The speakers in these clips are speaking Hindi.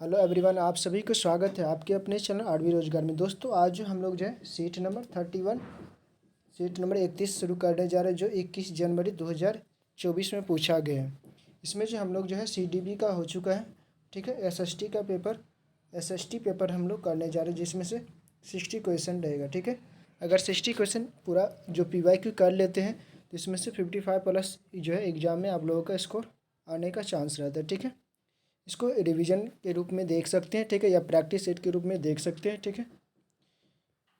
हेलो एवरीवन, आप सभी को स्वागत है आपके अपने चैनल आरवी रोजगार में। दोस्तों आज जो हम लोग जो है सीट नंबर 31 सीट नंबर 31 शुरू करने जा रहे हैं, जो 21 जनवरी 2024 में पूछा गया है। इसमें जो हम लोग जो है सीडीबी का हो चुका है, ठीक है। एसएसटी पेपर हम लोग करने जा रहे हैं, जिसमें से 60 क्वेश्चन रहेगा, ठीक है। अगर 60 क्वेश्चन पूरा जो पीवाईक्यू कर लेते हैं तो इसमें से 55 प्लस जो है एग्ज़ाम में आप लोगों का स्कोर आने का चांस रहता है, ठीक है। इसको रिवीजन के रूप में देख सकते हैं, ठीक है, या प्रैक्टिस सेट के रूप में देख सकते हैं, ठीक है।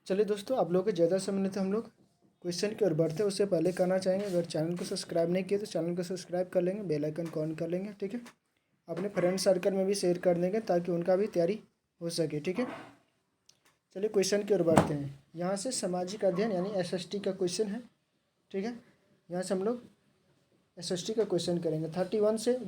चलिए दोस्तों, आप लोगों को ज़्यादा समय नहीं तो हम लोग क्वेश्चन की ओर बढ़ते हैं। उससे पहले करना चाहेंगे, अगर चैनल को सब्सक्राइब नहीं किए तो चैनल को सब्सक्राइब कर लेंगे, बेल आइकन को ऑन कर लेंगे, ठीक है। अपने फ्रेंड सर्कल में भी शेयर कर देंगे ताकि उनका भी तैयारी हो सके, ठीक है। चलिए क्वेश्चन की ओर बढ़ते हैं। यहाँ से सामाजिक अध्ययन यानी एसएसटी का क्वेश्चन है, ठीक है। यहाँ से हम लोग एसएसटी का क्वेश्चन करेंगे। 31 से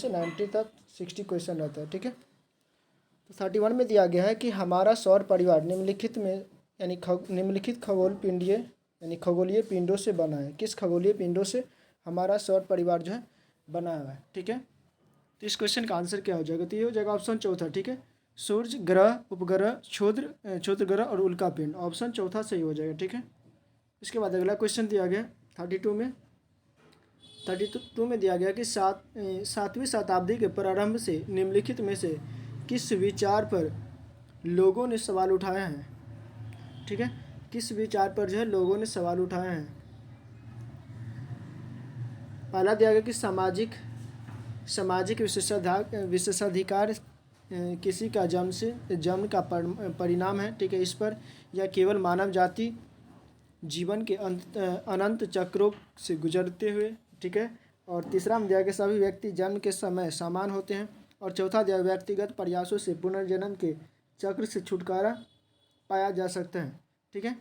90 तक 60 क्वेश्चन रहता है, ठीक है। तो 31 में दिया गया है कि हमारा सौर परिवार निम्नलिखित में यानी निम्नलिखित खगोलीय पिंडों से बना है। किस खगोलीय पिंडों से हमारा सौर परिवार जो है बना हुआ है, ठीक है। तो इस क्वेश्चन का आंसर क्या हो जाएगा? तो ये हो जाएगा ऑप्शन चौथा, ठीक है। सूर्य ग्रह, उपग्रह, क्षुद्र ग्रह और उल्का पिंड। ऑप्शन चौथा सही हो जाएगा, ठीक है। इसके बाद अगला क्वेश्चन दिया गया 32 में दिया गया कि सातवीं शताब्दी के प्रारंभ से निम्नलिखित में से किस विचार पर लोगों ने सवाल उठाया है, ठीक है। किस विचार पर जो है लोगों ने सवाल उठाए हैं? पहला दिया गया कि सामाजिक विशेषाधिकार किसी का जन्म का परिणाम है, ठीक है। इस पर यह केवल मानव जाति जीवन के अनंत चक्रों से गुजरते हुए, ठीक है। और तीसरा में दिया गया सभी व्यक्ति जन्म के समय समान होते हैं। और चौथा दिया व्यक्तिगत प्रयासों से पुनर्जन्म के चक्र से छुटकारा पाया जा सकता है, ठीक है।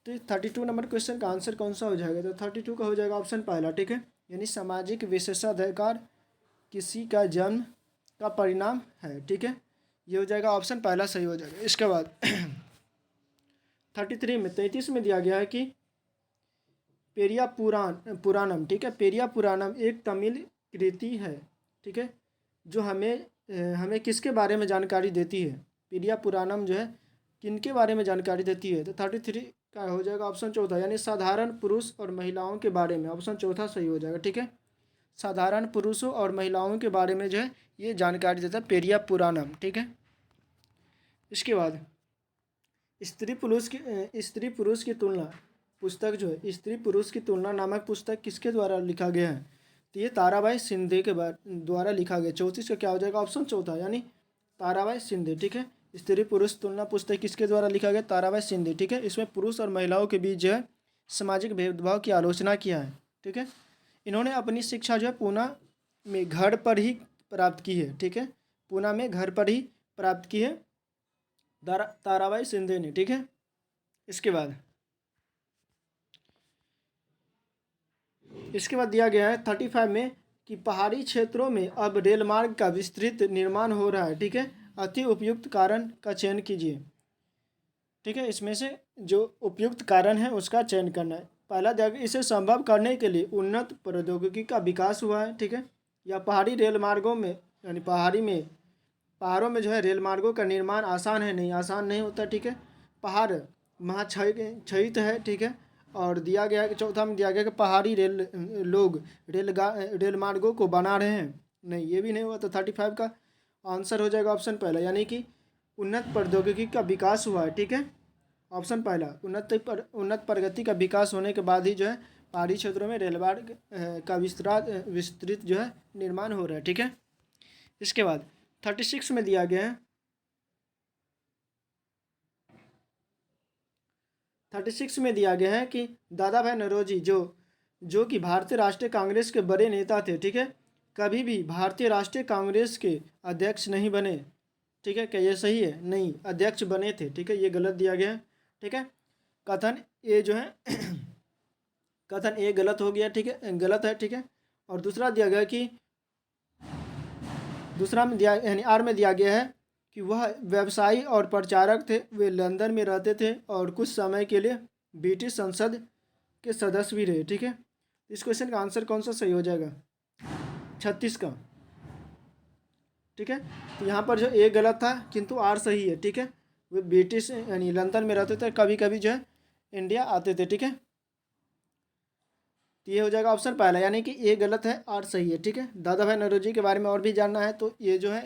तो 32 नंबर क्वेश्चन का आंसर कौन सा हो जाएगा? तो 32 का हो जाएगा ऑप्शन पहला, ठीक है। यानी सामाजिक विशेषाधिकार किसी का जन्म का परिणाम है, ठीक है। ये हो जाएगा ऑप्शन पहला सही हो जाएगा। इसके बाद 33 में दिया गया है कि पेरिया पुराणम, ठीक है। पेरिया पुराणम एक तमिल कृति है, ठीक है, जो हमें किसके बारे में जानकारी देती है? पेरिया पुराणम जो है किनके बारे में जानकारी देती है? तो 33 का हो जाएगा ऑप्शन चौथा, यानी साधारण पुरुष और महिलाओं के बारे में। ऑप्शन चौथा सही हो जाएगा, ठीक है। साधारण पुरुषों और महिलाओं के बारे में जो है ये जानकारी देता है पेरिया पुराणम, ठीक है। इसके बाद स्त्री पुरुष की तुलना पुस्तक जो है स्त्री पुरुष की तुलना नामक पुस्तक किसके द्वारा लिखा गया है? तो ये ताराबाई शिंदे के द्वारा लिखा गया। 34 का क्या हो जाएगा? ऑप्शन चौथा, यानी ताराबाई शिंदे, ठीक है। स्त्री पुरुष तुलना पुस्तक किसके द्वारा लिखा गया? ताराबाई शिंदे, ठीक है। इसमें पुरुष और महिलाओं के बीच जो है सामाजिक भेदभाव की आलोचना किया है, ठीक है। इन्होंने अपनी शिक्षा जो है पूना में घर पर ही प्राप्त की है, ठीक है। पूना में घर पर ही प्राप्त की है ताराबाई शिंदे ने, ठीक है। इसके बाद दिया गया है 35 में कि पहाड़ी क्षेत्रों में अब रेल मार्ग का विस्तृत निर्माण हो रहा है, ठीक है। अति उपयुक्त कारण का चयन कीजिए, ठीक है। इसमें से जो उपयुक्त कारण है उसका चयन करना है। पहला दिया गया इसे संभव करने के लिए उन्नत प्रौद्योगिकी का विकास हुआ है, ठीक है। या पहाड़ी रेल मार्गों में यानी पहाड़ों में जो है रेल मार्गों का निर्माण आसान नहीं होता, ठीक है। पहाड़ महाक्षयित है, ठीक है। और दिया गया है चौथा में दिया गया कि पहाड़ी रेल मार्गों को बना रहे हैं, नहीं ये भी नहीं हुआ। तो 35 का आंसर हो जाएगा ऑप्शन पहला, यानी कि उन्नत प्रौद्योगिकी का विकास हुआ है, ठीक है। ऑप्शन पहला उन्नत प्रगति का विकास होने के बाद ही जो है पहाड़ी क्षेत्रों में रेल मार्ग का विस्तृत जो है निर्माण हो रहा है, ठीक है। इसके बाद 36 में दिया गया है 36 में दिया गया है कि दादा भाई नौरोजी जो कि भारतीय राष्ट्रीय कांग्रेस के बड़े नेता थे, ठीक है, कभी भी भारतीय राष्ट्रीय कांग्रेस के अध्यक्ष नहीं बने, ठीक है। क्या ये सही है? नहीं, अध्यक्ष बने थे, ठीक है। ये गलत दिया गया है, ठीक है। कथन ए जो है कथन ए गलत हो गया, ठीक है, गलत है, ठीक है। और दूसरा दिया गया कि दूसरा में दिया यानी आर में दिया गया है कि वह व्यवसायी और प्रचारक थे। वे लंदन में रहते थे और कुछ समय के लिए ब्रिटिश संसद के सदस्य भी रहे, ठीक है। इस क्वेश्चन का आंसर कौन सा सही हो जाएगा? 36 का, ठीक है। तो यहाँ पर जो ए गलत था किंतु आर सही है, ठीक है। वे ब्रिटिश यानी लंदन में रहते थे, कभी कभी जो है इंडिया आते थे, ठीक है। तो ये हो जाएगा ऑप्शन पहला, यानी कि ए गलत है, आर सही है, ठीक है। दादा भाई नौरोजी के बारे में और भी जानना है तो ये जो है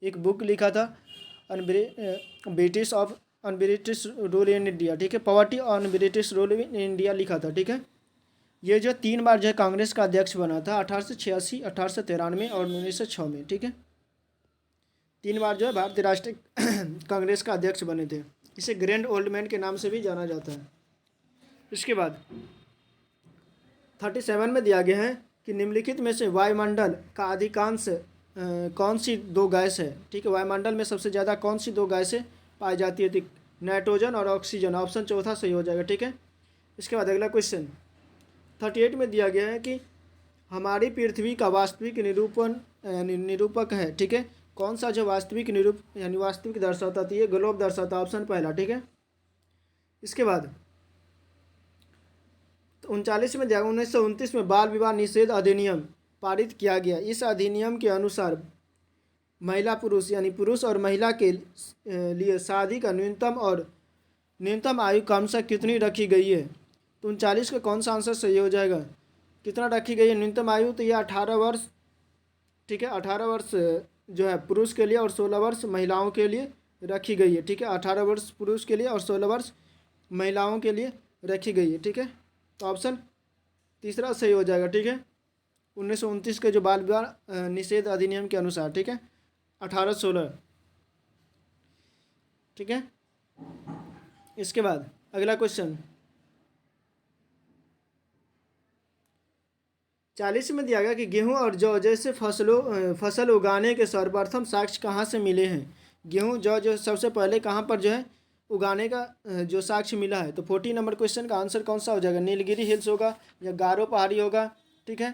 एक बुक लिखा था British of on British rule in India, ठीक है। Poverty on British rule in India लिखा था, ठीक है। ये जो 3 बार जो है कांग्रेस का अध्यक्ष बना था, 1886, 1893 और 1906 में, ठीक है। 3 बार जो है भारतीय राष्ट्रीय कांग्रेस का अध्यक्ष बने थे। इसे ग्रैंड ओल्ड मैन के नाम से भी जाना जाता है। इसके बाद 37 में दिया गया है कि निम्नलिखित में से वायुमंडल का अधिकांश कौन सी 2 गैस है, ठीक है। वायुमंडल में सबसे ज़्यादा कौन सी 2 गैसें पाई जाती है, तो नाइट्रोजन और ऑक्सीजन, ऑप्शन चौथा सही हो जाएगा, ठीक है। इसके बाद अगला क्वेश्चन 38 में दिया गया है कि हमारी पृथ्वी का वास्तविक निरूपण यानी निरूपक है, ठीक है। कौन सा जो वास्तविक यानी वास्तविक दर्शाता है, ये ग्लोब दर्शाता, ऑप्शन पहला, ठीक है। इसके बाद 39 में दिया 1929 में बाल विवाह निषेध अधिनियम पारित किया गया। इस अधिनियम के अनुसार महिला पुरुष यानी पुरुष और महिला के लिए शादी का न्यूनतम आयु क्रमशः कितनी रखी गई है। तो 39 का कौन सा आंसर सही हो जाएगा, कितना रखी गई है न्यूनतम आयु, तो ये 18 वर्ष, ठीक है। 18 वर्ष जो है पुरुष के लिए और 16 वर्ष महिलाओं के लिए रखी गई है, ठीक है। 18 वर्ष पुरुष के लिए और 16 वर्ष महिलाओं के लिए रखी गई है, ठीक है। तो ऑप्शन तीसरा सही हो जाएगा, ठीक है। 1929 के जो बाल विवाह निषेध अधिनियम के अनुसार, ठीक है, 1816, ठीक है। इसके बाद अगला क्वेश्चन 40 में दिया गया कि गेहूं और जौ जैसे फसल उगाने के सर्वप्रथम साक्ष्य कहाँ से मिले हैं। गेहूं जौ जो सबसे पहले कहाँ पर जो है उगाने का जो साक्ष्य मिला है। तो 40 नंबर क्वेश्चन का आंसर कौन सा हो जाएगा, नीलगिरी हिल्स होगा या गारो पहाड़ी होगा, ठीक है,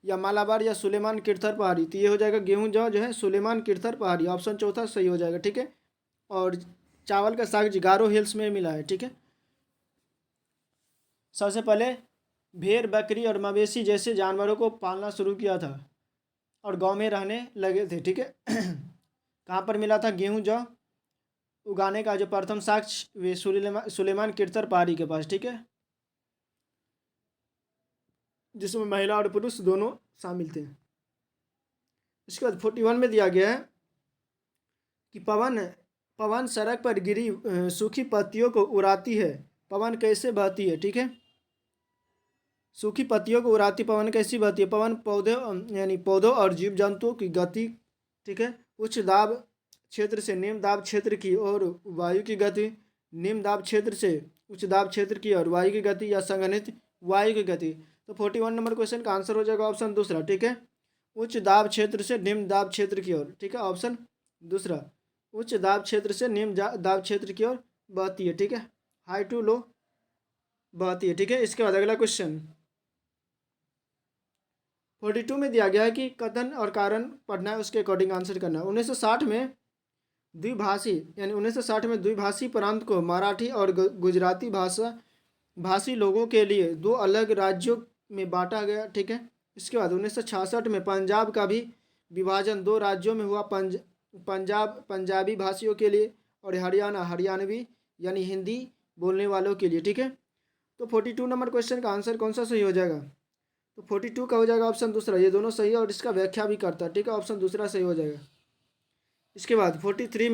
या मालाबार या सुलेमान किरथर पहाड़ी। तो ये हो जाएगा गेहूं जौ जो है सुलेमान किरथर पहाड़ी, ऑप्शन चौथा सही हो जाएगा, ठीक है। और चावल का साक्ष्य गारो हिल्स में मिला है, ठीक है। सबसे पहले भेड़ बकरी और मवेशी जैसे जानवरों को पालना शुरू किया था और गांव में रहने लगे थे, ठीक है। कहाँ पर मिला था गेहूं जौ उगाने का जो प्रथम साक्ष्य वे सुलेमान किरथर पहाड़ी के पास, ठीक है, जिसमें महिला और पुरुष दोनों शामिल थे। इसके बाद 41 में दिया गया है कि पवन सड़क पर गिरी सूखी पत्तियों को उड़ाती है, पवन कैसे बहती है, ठीक है। सूखी पत्तियों को उड़ाती पवन कैसी बहती है, पवन पौधों और जीव जंतुओं की गति, ठीक है, उच्च दाब क्षेत्र से निम्न दाब क्षेत्र की और वायु की गति, निम्न दाब क्षेत्र से उच्च दाब क्षेत्र की और वायु की गति, या संघनित वायु की गति। तो 41 नंबर क्वेश्चन का आंसर हो जाएगा ऑप्शन दूसरा, ठीक है, उच्च दाब क्षेत्र से निम्न दाब क्षेत्र की ओर, ठीक है, ऑप्शन दूसरा, उच्च दाब क्षेत्र से निम्न दाब क्षेत्र की ओर बहती है, ठीक है, हाई टू लो बहती है, ठीक है। इसके बाद अगला क्वेश्चन 42 में दिया गया है कि कथन और कारण पढ़ना है, उसके अकॉर्डिंग आंसर करना है। 1960 में द्विभाषी प्रांत को मराठी और गुजराती भाषी लोगों के लिए 2 अलग राज्यों में बांटा गया, ठीक है। इसके बाद 1966 में पंजाब का भी विभाजन 2 राज्यों में हुआ, पंजाब पंजाबी भाषियों के लिए और हरियाणा हरियाणवी यानी हिंदी बोलने वालों के लिए, ठीक है। तो 42 नंबर क्वेश्चन का आंसर कौन सा सही हो जाएगा, तो 42 का हो जाएगा ऑप्शन दूसरा, ये दोनों सही है और इसका व्याख्या भी करता है, ठीक है, ऑप्शन दूसरा सही हो जाएगा। इसके बाद 43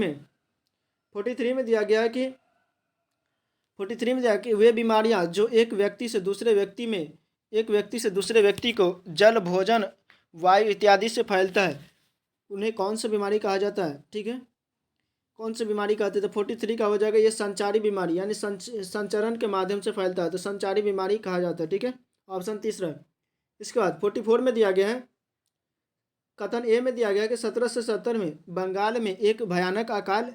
में दिया गया है कि 43 में दिया कि वे बीमारियां जो एक व्यक्ति से दूसरे व्यक्ति को जल भोजन वायु इत्यादि से फैलता है, उन्हें कौन सा बीमारी कहा जाता है, ठीक है, कौन सी बीमारी कहते हैं। तो 43 का हो जाएगा ये संचारी बीमारी यानी संचरण के माध्यम से फैलता है, तो संचारी बीमारी कहा जाता है, ठीक है, ऑप्शन तीसरा। इसके बाद 44 में दिया गया है, कथन ए में दिया गया है कि 1770 में बंगाल में एक भयानक अकाल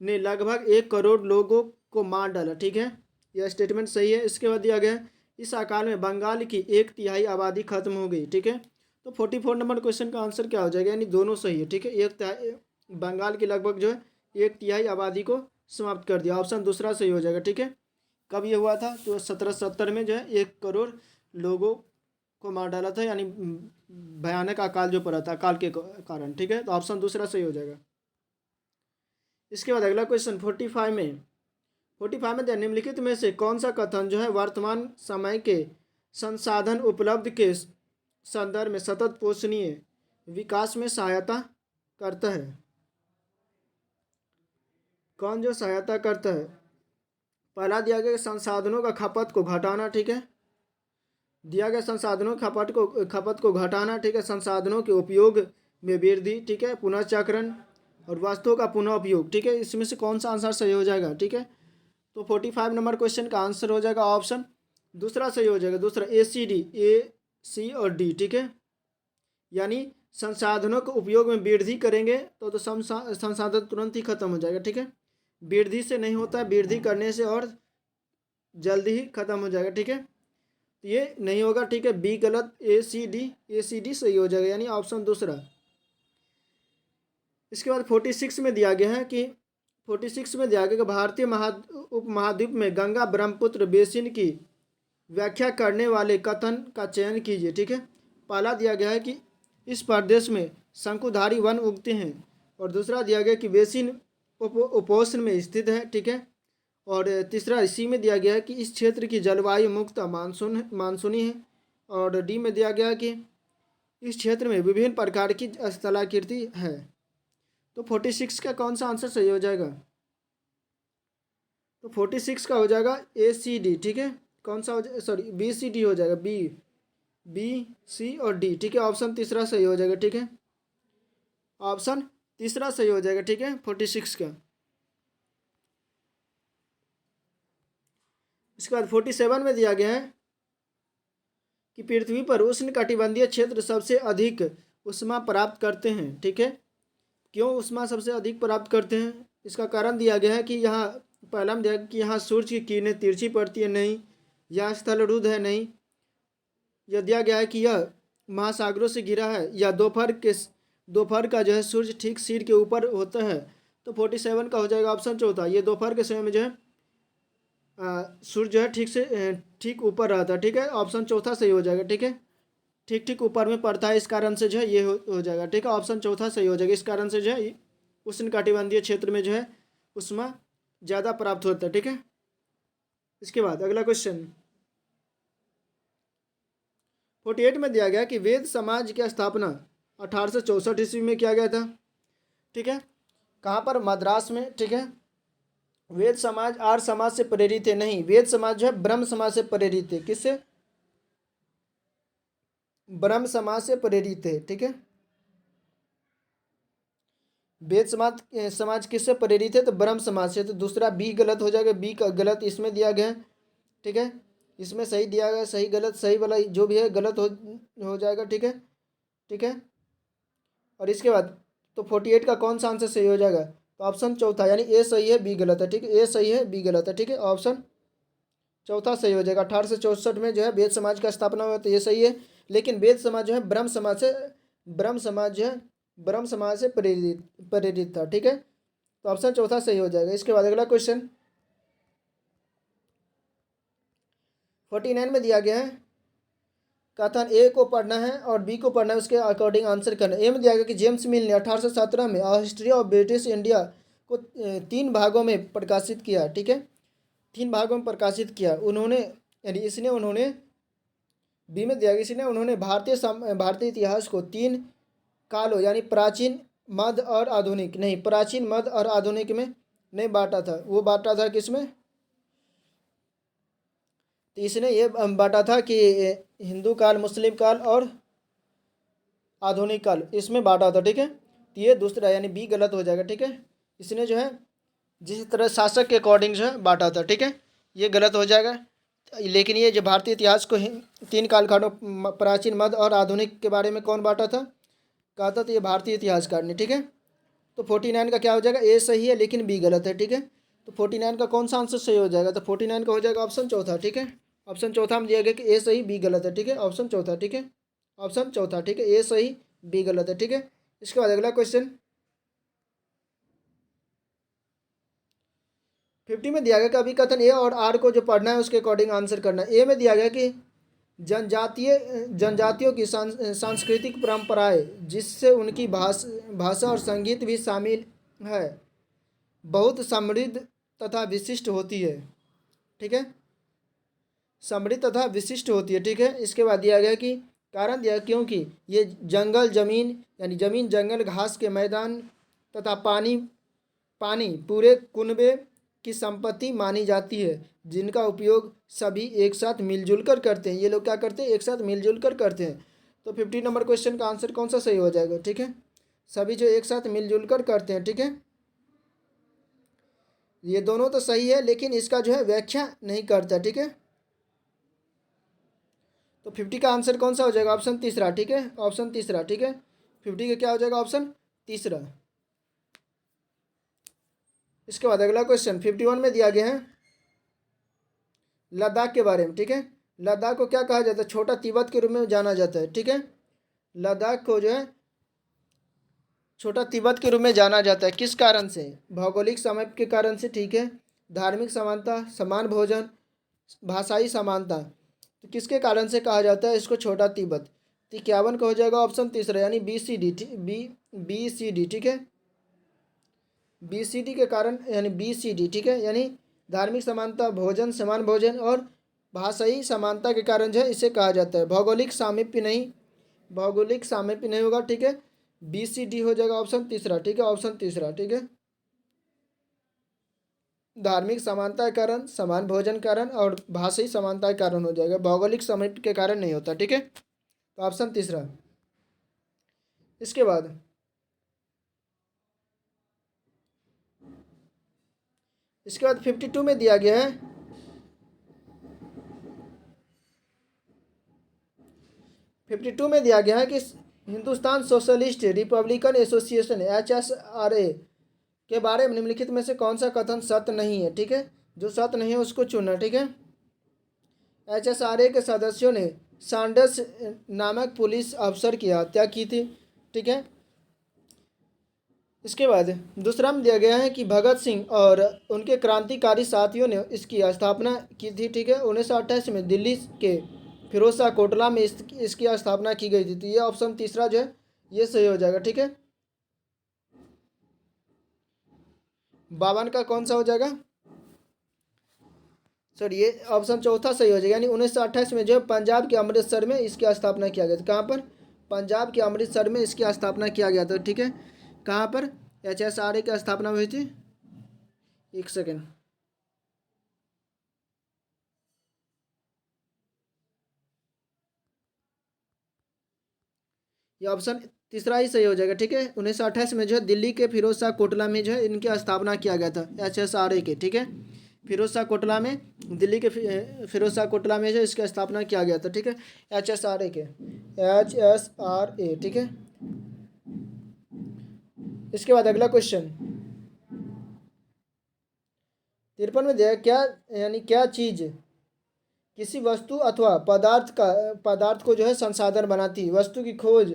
ने लगभग 1 करोड़ लोगों को मार डाला, ठीक है, यह स्टेटमेंट सही है। इसके बाद दिया गया है इस अकाल में बंगाल की 1/3 आबादी खत्म हो गई, ठीक है। तो 44 नंबर क्वेश्चन का आंसर क्या हो जाएगा, यानी दोनों सही है, ठीक है, बंगाल की लगभग जो है 1/3 आबादी को समाप्त कर दिया, ऑप्शन दूसरा सही हो जाएगा, ठीक है। कब ये हुआ था, तो 1770 में जो है 1 करोड़ लोगों को मार डाला था, यानी भयानक अकाल जो पड़ा था, अकाल के कारण, ठीक है। तो ऑप्शन दूसरा सही हो जाएगा। इसके बाद अगला क्वेश्चन 45 में निम्नलिखित में से कौन सा कथन जो है वर्तमान समय के संसाधन उपलब्ध के संदर्भ में सतत पोषणीय विकास में सहायता करता है? कौन जो सहायता करता है? पहला दिया गया संसाधनों का खपत को घटाना, ठीक है। दिया गया संसाधनों की खपत को घटाना, ठीक है। संसाधनों के उपयोग में वृद्धि, ठीक है। पुनर्चक्रण और वस्तुओं का पुनः उपयोग, ठीक है। इसमें से कौन सा आंसर सही हो जाएगा, ठीक है। तो 45 नंबर क्वेश्चन का आंसर हो जाएगा ऑप्शन दूसरा सही हो जाएगा। दूसरा ACD, A, C और D, ठीक है। यानी संसाधनों के उपयोग में वृद्धि करेंगे तो संसाधन तुरंत ही खत्म हो जाएगा, ठीक है। वृद्धि से नहीं होता है, वृद्धि करने से और जल्दी ही खत्म हो जाएगा, ठीक है। तो ये नहीं होगा, ठीक है। बी गलत, ACD सही हो जाएगा, यानी ऑप्शन दूसरा। इसके बाद 46 में दिया गया है कि 46 में दिया गया कि भारतीय उपमहाद्वीप में गंगा ब्रह्मपुत्र बेसिन की व्याख्या करने वाले कथन का चयन कीजिए, ठीक है। पहला दिया गया है कि इस प्रदेश में शंकुधारी वन उगते हैं, और दूसरा दिया गया कि बेसिन उपोष्ण में स्थित है, ठीक है। और तीसरा इसी में दिया गया है कि इस क्षेत्र की जलवायु मुख्यतः मानसूनी है, और डी में दिया गया है कि इस क्षेत्र में विभिन्न प्रकार की स्थलाकृति है। तो 46 का कौन सा आंसर सही हो जाएगा? तो 46 का हो जाएगा ACD, ठीक है। कौन सा हो जाएगा? सॉरी, BCD हो जाएगा, बी सी और डी, ठीक है। ऑप्शन तीसरा सही हो जाएगा, ठीक है। ऑप्शन तीसरा सही हो जाएगा, ठीक है, 46 का। इसके बाद 47 में दिया गया है कि पृथ्वी पर उष्णकटिबंधीय क्षेत्र सबसे अधिक ऊष्मा प्राप्त करते हैं, ठीक है। क्यों ऊष्मा सबसे अधिक प्राप्त करते हैं? इसका कारण दिया गया है कि यहाँ पहला में दिया कि यहाँ सूर्य की किरणें तिरछी पड़ती है नहीं, यहाँ स्थल रुद्ध है नहीं, यह दिया गया है कि यह महासागरों से घिरा है, या दोपहर का जो है सूर्य ठीक सिर के ऊपर होता है। तो 47 का हो जाएगा ऑप्शन चौथा। ये दोपहर के समय में जो है सूर्य जो है ठीक ऊपर रहता है, ठीक है। ऑप्शन चौथा सही हो जाएगा, ठीक है। ठीक ऊपर में पड़ता है, इस कारण से जो है ये हो जाएगा, ठीक है। ऑप्शन चौथा सही हो जाएगा। इस कारण से जो है उष्णकटिबंधीय क्षेत्र में जो है ऊष्मा ज़्यादा प्राप्त होता है, ठीक है। इसके बाद अगला क्वेश्चन 48 में दिया गया कि वेद समाज की स्थापना 1864 ईस्वी में किया गया था, ठीक है। कहाँ पर? मद्रास में, ठीक है। वेद समाज आर्य समाज से प्रेरित है नहीं, वेद समाज जो है ब्रह्म समाज से प्रेरित है। किससे? ब्रह्म समाज से प्रेरित है, ठीक है। वेद समाज किससे प्रेरित है? तो ब्रह्म समाज से। तो दूसरा बी गलत हो जाएगा, बी का गलत इसमें दिया गया है, ठीक है। इसमें सही दिया गया, सही गलत, सही वाला जो भी है गलत हो जाएगा, ठीक है, ठीक है। और इसके बाद तो 48 का कौन सा आंसर सही हो जाएगा? तो ऑप्शन चौथा, यानी ए सही है बी गलत है, ठीक है। ए सही है बी गलत है, ठीक है। ऑप्शन चौथा सही हो जाएगा। 1864 में जो है वेद समाज का स्थापना हुआ, तो ये सही है। लेकिन वेद समाज जो है ब्रह्म समाज जो है ब्रह्म समाज से प्रेरित था, ठीक है। तो ऑप्शन चौथा सही हो जाएगा। इसके बाद अगला क्वेश्चन 49 में दिया गया है कथन ए को पढ़ना है और बी को पढ़ना है, उसके अकॉर्डिंग आंसर करना है। ए में दिया गया कि जेम्स मिल ने 1817 में हिस्ट्री ऑफ ब्रिटिश इंडिया को 3 भागों में प्रकाशित किया, ठीक है। 3 भागों में प्रकाशित किया उन्होंने, यानी उन्होंने बी में दिया गया इसने उन्होंने भारतीय इतिहास को 3 कालों, यानी प्राचीन, मध्य और आधुनिक, नहीं, प्राचीन, मध्य और आधुनिक में नहीं बांटा था। वो बांटा था किसमें? तो इसने ये बांटा था कि हिंदू काल, मुस्लिम काल और आधुनिक काल, इसमें बांटा था, ठीक है। तो ये दूसरा, यानी बी गलत हो जाएगा, ठीक है। इसने जो है जिस तरह शासक के अकॉर्डिंग जो है बांटा था, ठीक है, ये गलत हो जाएगा। लेकिन ये जो भारतीय इतिहास को 3 कालखंडों, प्राचीन, मध्य और आधुनिक के बारे में कौन बांटा था? कहा था, तो ये भारतीय इतिहासकार ने, ठीक है। तो 49 का क्या हो जाएगा? ए सही है लेकिन बी गलत है, ठीक है। तो 49 का कौन सा आंसर सही हो जाएगा? तो 49 का हो जाएगा ऑप्शन चौथा, ठीक है। ऑप्शन चौथा में दिया गया कि ए सही बी गलत है, ठीक है। ऑप्शन चौथा, ठीक है। ऑप्शन चौथा, ठीक है। ए सही बी गलत है, ठीक है। इसके बाद अगला क्वेश्चन 50 में दिया गया कि अभिकथन ए और आर को जो पढ़ना है उसके अकॉर्डिंग आंसर करना है। ए में दिया गया कि जनजातियों की सांस्कृतिक परंपराएं, जिससे उनकी भाषा और संगीत भी शामिल है, बहुत समृद्ध तथा विशिष्ट होती है। ठीक है, समृद्ध तथा विशिष्ट होती है। ठीक है, इसके बाद दिया गया कि कारण दिया क्योंकि ये जंगल जमीन यानी जमीन जंगल घास के मैदान तथा पानी पानी पूरे कुनबे की संपत्ति मानी जाती है, जिनका उपयोग सभी एक साथ मिलजुल कर करते हैं। ये लोग क्या करते हैं, एक साथ मिलजुल कर करते हैं। तो 50 नंबर क्वेश्चन का आंसर कौन सा सही हो जाएगा? ठीक है, सभी जो एक साथ मिलजुल कर करते हैं। ठीक है, ये दोनों तो सही है, लेकिन इसका जो है व्याख्या नहीं करता। ठीक है, तो 50 का आंसर कौन सा हो जाएगा? ऑप्शन तीसरा। ठीक है, ऑप्शन तीसरा। ठीक है, 50 का क्या हो जाएगा? ऑप्शन तीसरा। इसके बाद अगला क्वेश्चन 51 में दिया गया है लद्दाख के बारे में। ठीक है, लद्दाख को क्या कहा जाता है? छोटा तिब्बत के रूप में जाना जाता है। ठीक है, लद्दाख को जो है छोटा तिब्बत के रूप में जाना जाता है। किस कारण से? भौगोलिक समय के कारण से। ठीक है, धार्मिक समानता, समान भोजन, भाषाई समानता। तो किसके कारण से कहा जाता है इसको छोटा तिब्बत? तो 51 का हो जाएगा ऑप्शन तीसरा, यानी BCD। BCD। ठीक है, BCD के कारण, यानी BCD। ठीक है, यानी धार्मिक समानता, भोजन, समान भोजन और भाषाई समानता के कारण जो है इसे कहा जाता है। भौगोलिक सामीप्य नहीं, भौगोलिक सामीप्य नहीं होगा। ठीक है, BCD हो जाएगा ऑप्शन तीसरा। ठीक है, ऑप्शन तीसरा। ठीक है, धार्मिक समानता के कारण, समान भोजन कारण और भाषाई समानता के कारण हो जाएगा, भौगोलिक सामीप्य के कारण नहीं होता। ठीक है, तो ऑप्शन तीसरा। इसके बाद 52 में दिया गया है 52 में दिया गया है कि Hindustan socialist Republican association HSRA के बारे में निम्नलिखित में से कौन सा कथन सत्य नहीं है? ठीक है, जो सत्य नहीं है उसको चुनना। ठीक है, HSRA के सदस्यों ने सैंडर्स नामक पुलिस अफसर की हत्या की थी। ठीक है, इसके बाद दूसरा में दिया गया है कि भगत सिंह और उनके क्रांतिकारी साथियों ने इसकी स्थापना की थी। ठीक है, 1928 में दिल्ली के फिरोज कोटला में इसकी स्थापना की गई थी। तो ये ऑप्शन तीसरा जो है ये सही हो जाएगा। ठीक है, 52 का कौन सा हो जाएगा? सर ये ऑप्शन चौथा सही हो जाएगा, यानी 1928 में जो है पंजाब के अमृतसर में इसकी स्थापना किया गया था। कहाँ पर? पंजाब के अमृतसर में इसकी स्थापना किया गया था। ठीक है, कहाँ पर HSRA की स्थापना हुई थी? एक सेकेंड, ये ऑप्शन तीसरा ही सही हो जाएगा। ठीक है, 1928 में जो है दिल्ली के फिरोज शाह कोटला में जो है इनकी स्थापना किया गया था HSRA के। ठीक है, फिरोज शाह कोटला में, दिल्ली के फिरोज शाह कोटला में जो इसकी स्थापना किया गया था। ठीक है, HSRA के, HSRA। ठीक है, इसके बाद अगला क्वेश्चन 53 में दिया क्या, यानी क्या चीज़ किसी वस्तु अथवा पदार्थ को जो है संसाधन बनाती है? वस्तु की खोज,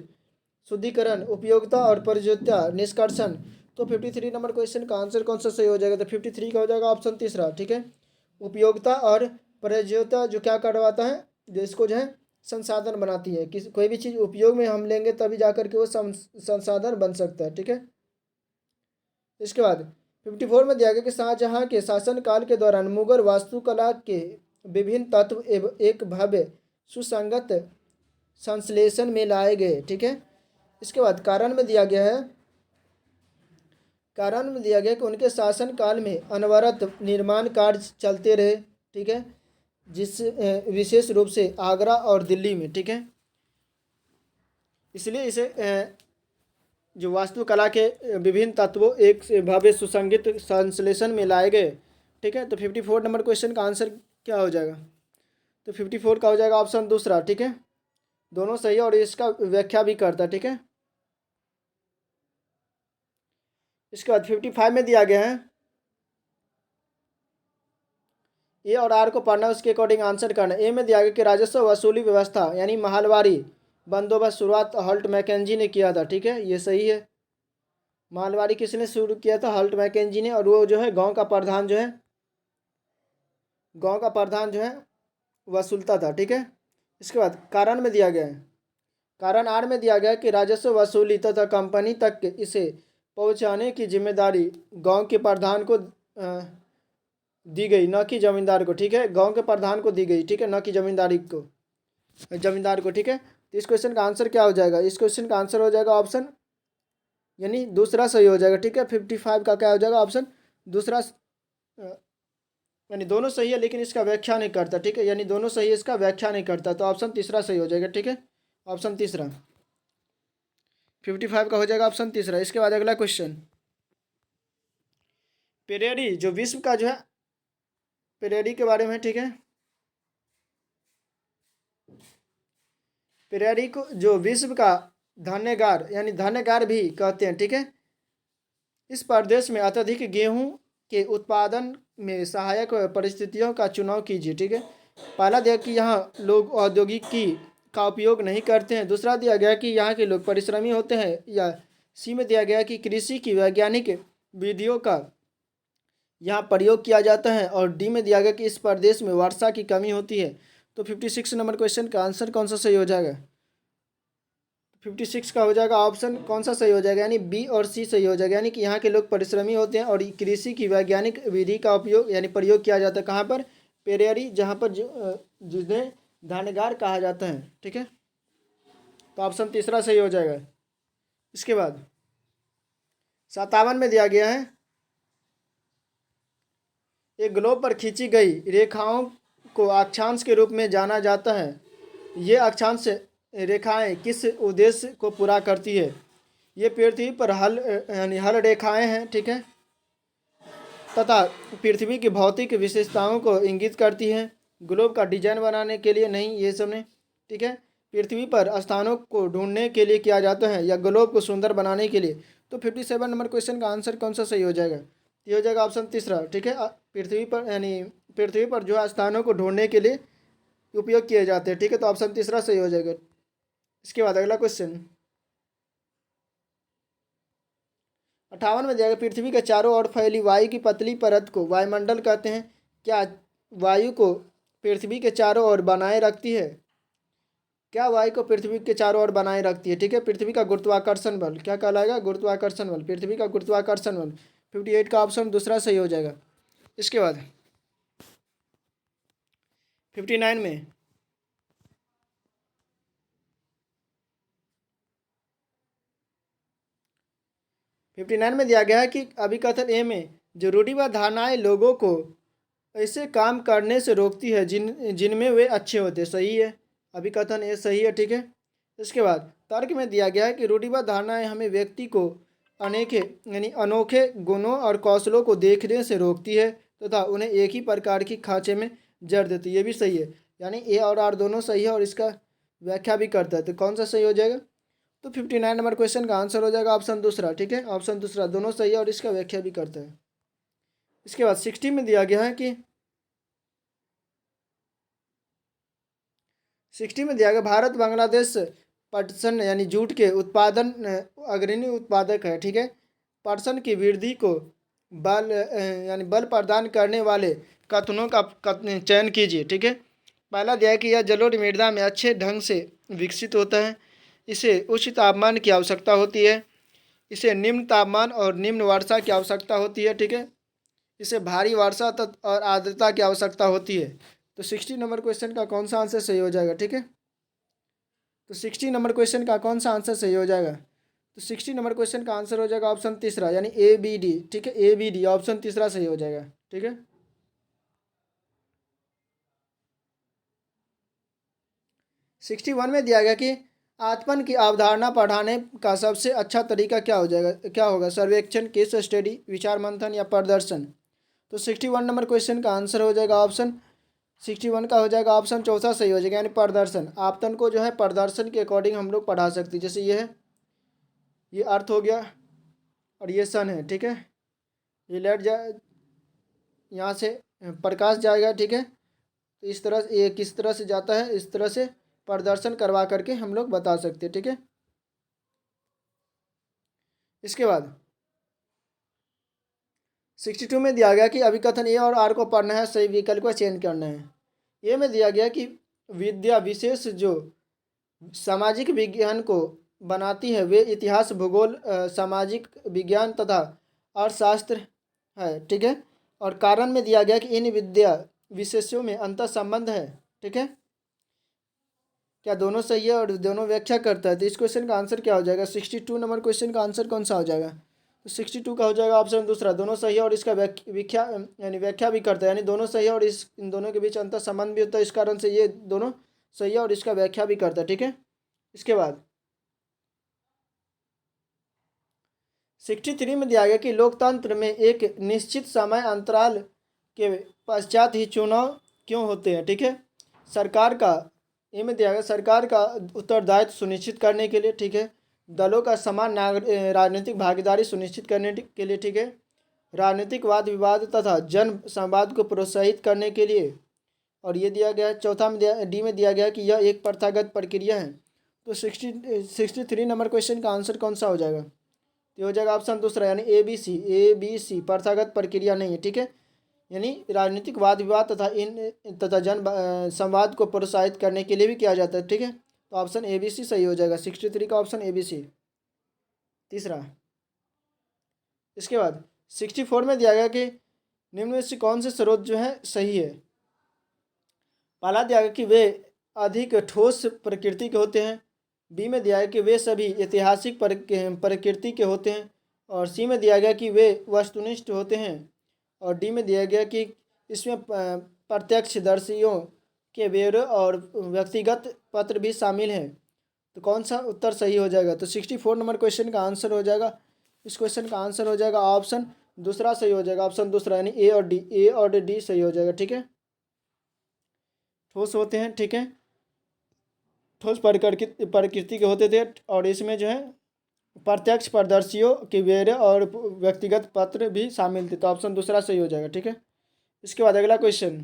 शुद्धिकरण, उपयोगिता और प्रयोज्यता, निष्कर्षण। तो 53 नंबर क्वेश्चन का आंसर कौन सा सही हो जाएगा? तो 53 का हो जाएगा ऑप्शन तीसरा। ठीक है, उपयोगिता और प्रयोज्यता जो क्या करवाता है, जो इसको जो है संसाधन बनाती है। किसी कोई भी चीज़ उपयोग में हम लेंगे तभी जाकर के वो संसाधन बन सकता है। ठीक है, इसके बाद 54 में दिया गया कि शाहजहां के शासनकाल के दौरान मुगल वास्तुकला के विभिन्न तत्व एक भव्य सुसंगत संश्लेषण में लाए गए। ठीक है, इसके बाद कारण में दिया गया है, कारण में दिया गया कि उनके शासनकाल में अनवरत निर्माण कार्य चलते रहे। ठीक है, जिस विशेष रूप से आगरा और दिल्ली में। ठीक है, इसलिए इसे जो वास्तुकला के विभिन्न तत्वों एक से भव्य सुसंगत संश्लेषण में लाए गए। ठीक है, तो 54 नंबर क्वेश्चन का आंसर क्या हो जाएगा? तो 54 का हो जाएगा ऑप्शन दूसरा। ठीक है, दोनों सही है और इसका व्याख्या भी करता है। ठीक है, इसके बाद 55 में दिया गया है ए और आर को पढ़ना, उसके अकॉर्डिंग आंसर करना। ए में दिया गया कि राजस्व वसूली व्यवस्था यानी महलवारी बंदोबस्त शुरुआत हॉल्ट मैकेंजी ने किया था। ठीक है, ये सही है। महलवारी किसने शुरू किया था? हॉल्ट मैकेंजी ने। और वो जो है गांव का प्रधान जो है वसूलता था। ठीक है, इसके बाद कारण में दिया गया है, कारण आर में दिया गया है कि राजस्व वसूली तथा कंपनी तक इसे पहुंचाने की जिम्मेदारी गांव के प्रधान को दी गई, न कि जमींदार को। ठीक है, गांव के प्रधान को दी गई, ठीक है, न कि जमींदार को। ठीक है, तो इस क्वेश्चन का आंसर क्या हो जाएगा? इस क्वेश्चन का आंसर हो जाएगा ऑप्शन, यानी दूसरा सही हो जाएगा। ठीक है, 55 का क्या हो जाएगा? ऑप्शन दूसरा, यानी दोनों सही है लेकिन इसका व्याख्या नहीं करता। ठीक है, यानी दोनों सही है, इसका व्याख्या नहीं करता, तो ऑप्शन तीसरा सही हो जाएगा। ठीक है, ऑप्शन तीसरा 55 का हो जाएगा ऑप्शन तीसरा। इसके बाद अगला क्वेश्चन, पेरियडी जो विश्व का जो है, पेरियडी के बारे में। ठीक है, पेरियडी को जो विश्व का धान्यगार यानी धान्यगार भी कहते हैं। ठीक है, इस प्रदेश में अत्यधिक गेहूं के उत्पादन में सहायक परिस्थितियों का चुनाव कीजिए। ठीक है, पहला दिया कि यहाँ लोग औद्योगिकी का उपयोग नहीं करते हैं। दूसरा दिया गया कि यहाँ के लोग परिश्रमी होते हैं। या सी में दिया गया कि कृषि की वैज्ञानिक विधियों का यहाँ प्रयोग किया जाता है। और डी में दिया गया कि इस प्रदेश में वर्षा की कमी होती है। तो 56 नंबर क्वेश्चन का आंसर कौन सा सही हो जाएगा? 56 का हो जाएगा ऑप्शन कौन सा सही हो जाएगा? यानी बी और सी सही हो जाएगा, यानी कि यहाँ के लोग परिश्रमी होते हैं और कृषि की वैज्ञानिक विधि का उपयोग यानी प्रयोग किया जाता है। कहाँ पर? पेरियरी, जहाँ पर जिन्हें धान्यगार कहा जाता है। ठीक है, तो ऑप्शन तीसरा सही हो जाएगा। इसके बाद 57 में दिया गया है, एक ग्लोब पर खींची गई रेखाओं को अक्षांश के रूप में जाना जाता है। ये अक्षांश रेखाएं किस उद्देश्य को पूरा करती है? ये पृथ्वी पर हल यानी हल रेखाएं हैं। ठीक है, तथा पृथ्वी की भौतिक विशेषताओं को इंगित करती हैं। ग्लोब का डिजाइन बनाने के लिए नहीं, ये सब नहीं। ठीक है, पृथ्वी पर स्थानों को ढूंढने के लिए किया जाता है या ग्लोब को सुंदर बनाने के लिए। तो 57 नंबर क्वेश्चन का आंसर कौन सा सही हो जाएगा? ये हो जाएगा ऑप्शन तीसरा। ठीक है, पृथ्वी पर यानी पृथ्वी पर जो है स्थानों को ढूंढने के लिए उपयोग किए जाते हैं। ठीक है, तो ऑप्शन तीसरा सही हो जाएगा। इसके बाद अगला क्वेश्चन 58 में दिया गया, पृथ्वी के चारों ओर फैली वायु की पतली परत को वायुमंडल कहते हैं। क्या वायु को पृथ्वी के चारों ओर बनाए रखती है? क्या वायु को पृथ्वी के चारों ओर बनाए रखती है? ठीक है, पृथ्वी का गुरुत्वाकर्षण बल क्या कहलाएगा? गुरुत्वाकर्षण बल, पृथ्वी का गुरुत्वाकर्षण बल। 58 का ऑप्शन दूसरा सही हो जाएगा। इसके बाद 59 में 59 में दिया गया है कि अभिकथन ए में जो रूढ़िवाद धारणाएं लोगों को ऐसे काम करने से रोकती है जिनमें वे अच्छे होते। सही है, अभिकथन ए सही है। ठीक है, इसके बाद तर्क में दिया गया है कि रूढ़िवाद धारणाएं हमें व्यक्ति को अनेके यानी अनोखे गुणों और कौशलों को देखने से रोकती है तथा उन्हें एक ही प्रकार की खांचे में जड़ देती है। ये भी सही है, यानी ए और आर दोनों सही है और इसका व्याख्या भी करता है। तो कौन सा सही हो जाएगा? तो 59 नंबर क्वेश्चन का आंसर हो जाएगा ऑप्शन दूसरा। ठीक है, ऑप्शन दूसरा, दोनों सही है और इसका व्याख्या भी करता है। इसके बाद 60 में दिया गया है कि 60 में दिया गया, भारत बांग्लादेश पटसन यानी जूट के उत्पादन अग्रणी उत्पादक है। ठीक है, पटसन की वृद्धि को बल यानी बल प्रदान करने वाले कथनों का चयन कीजिए। ठीक है, पहला दिया है कि यह जलोढ़ मृदा में अच्छे ढंग से विकसित होता है। इसे उच्च तापमान की आवश्यकता होती है। इसे निम्न तापमान और निम्न वर्षा की आवश्यकता होती है। ठीक है, इसे भारी वर्षा और आर्द्रता की आवश्यकता होती है। तो 60 नंबर क्वेश्चन का कौन सा आंसर सही हो जाएगा? ठीक है, तो 60 नंबर क्वेश्चन का कौन सा आंसर सही हो जाएगा? तो 60 नंबर क्वेश्चन का आंसर हो जाएगा ऑप्शन तीसरा, यानी ए बी डी। ठीक है, ए बी डी ऑप्शन तीसरा सही हो जाएगा। ठीक है, 61 में दिया गया कि आत्मन की अवधारणा पढ़ाने का सबसे अच्छा तरीका क्या हो जाएगा, क्या होगा? सर्वेक्षण, केस स्टडी, विचार मंथन या प्रदर्शन? तो 61 नंबर क्वेश्चन का आंसर हो जाएगा ऑप्शन 61 का हो जाएगा ऑप्शन चौथा सही हो जाएगा, यानी प्रदर्शन। आपतन को जो है प्रदर्शन के अकॉर्डिंग हम लोग पढ़ा सकते हैं। जैसे ये है, ये अर्थ हो गया और ये सन है। ठीक है, ये लाइट जा यहाँ से प्रकाश जाएगा। ठीक है, तो इस तरह ये किस तरह से जाता है, इस तरह से प्रदर्शन करवा करके हम लोग बता सकते हैं। ठीक है, इसके बाद 62 में दिया गया कि अभिकथन ए और आर को पढ़ना है, सही विकल्प का चयन करना है। ए में दिया गया कि विद्या विशेष जो सामाजिक विज्ञान को बनाती है वे इतिहास, भूगोल, सामाजिक विज्ञान तथा अर्थशास्त्र है। ठीक है, और कारण में दिया गया कि इन विद्या विशेषों में अंतर संबंध है। ठीक है, क्या दोनों सही है और दोनों व्याख्या करता है? तो इस क्वेश्चन का आंसर क्या हो जाएगा? 62 नंबर क्वेश्चन का आंसर कौन सा हो जाएगा? तो 62 का हो जाएगा ऑप्शन दूसरा, दोनों सही है और इसका व्याख्या यानी व्याख्या भी करता है, यानी दोनों सही है और इन दोनों के बीच अंतर संबंध भी होता है, इस कारण से ये दोनों सही है और इसका व्याख्या भी करता है। ठीक है, इसके बाद 63 में दिया गया कि लोकतंत्र में एक निश्चित समय अंतराल के पश्चात ही चुनाव क्यों होते हैं? ठीक है, सरकार का ए में दिया गया सरकार का उत्तरदायित्व सुनिश्चित करने के लिए। ठीक है, दलों का समान राजनीतिक भागीदारी सुनिश्चित करने के लिए। ठीक है, राजनीतिक वाद विवाद तथा जन संवाद को प्रोत्साहित करने के लिए। और ये दिया गया चौथा में डी में दिया गया कि यह एक प्रथागत प्रक्रिया है। तो 63 नंबर क्वेश्चन का आंसर कौन सा हो जाएगा? तो हो जाएगा ऑप्शन दूसरा, यानी ए बी सी प्रथागत प्रक्रिया नहीं है। ठीक है, यानी राजनीतिक वाद विवाद तथा जन संवाद को प्रोत्साहित करने के लिए भी किया जाता है। ठीक है, तो ऑप्शन ABC सही हो जाएगा, 63 का ऑप्शन ABC तीसरा। इसके बाद 64 में दिया गया कि निम्न में से कौन से स्रोत जो है सही है? पहला दिया गया कि वे अधिक ठोस प्रकृति के होते हैं, बी में दिया गया कि वे सभी ऐतिहासिक प्रकृति के होते हैं, और सी में दिया गया कि वे वस्तुनिष्ठ होते हैं, और डी में दिया गया कि इसमें प्रत्यक्षदर्शियों के ब्यौरे और व्यक्तिगत पत्र भी शामिल हैं। तो कौन सा उत्तर सही हो जाएगा? तो 64 नंबर क्वेश्चन का आंसर हो जाएगा, इस क्वेश्चन का आंसर हो जाएगा ऑप्शन दूसरा सही हो जाएगा, ऑप्शन दूसरा, यानी ए और डी सही हो जाएगा। ठीक है, ठोस होते हैं। ठीक है, ठोस प्रकृति के होते थे, और इसमें जो है प्रत्यक्ष प्रदर्शियों के ब्यौरे और व्यक्तिगत पत्र भी शामिल थे, तो ऑप्शन दूसरा सही हो जाएगा। ठीक है, इसके बाद अगला क्वेश्चन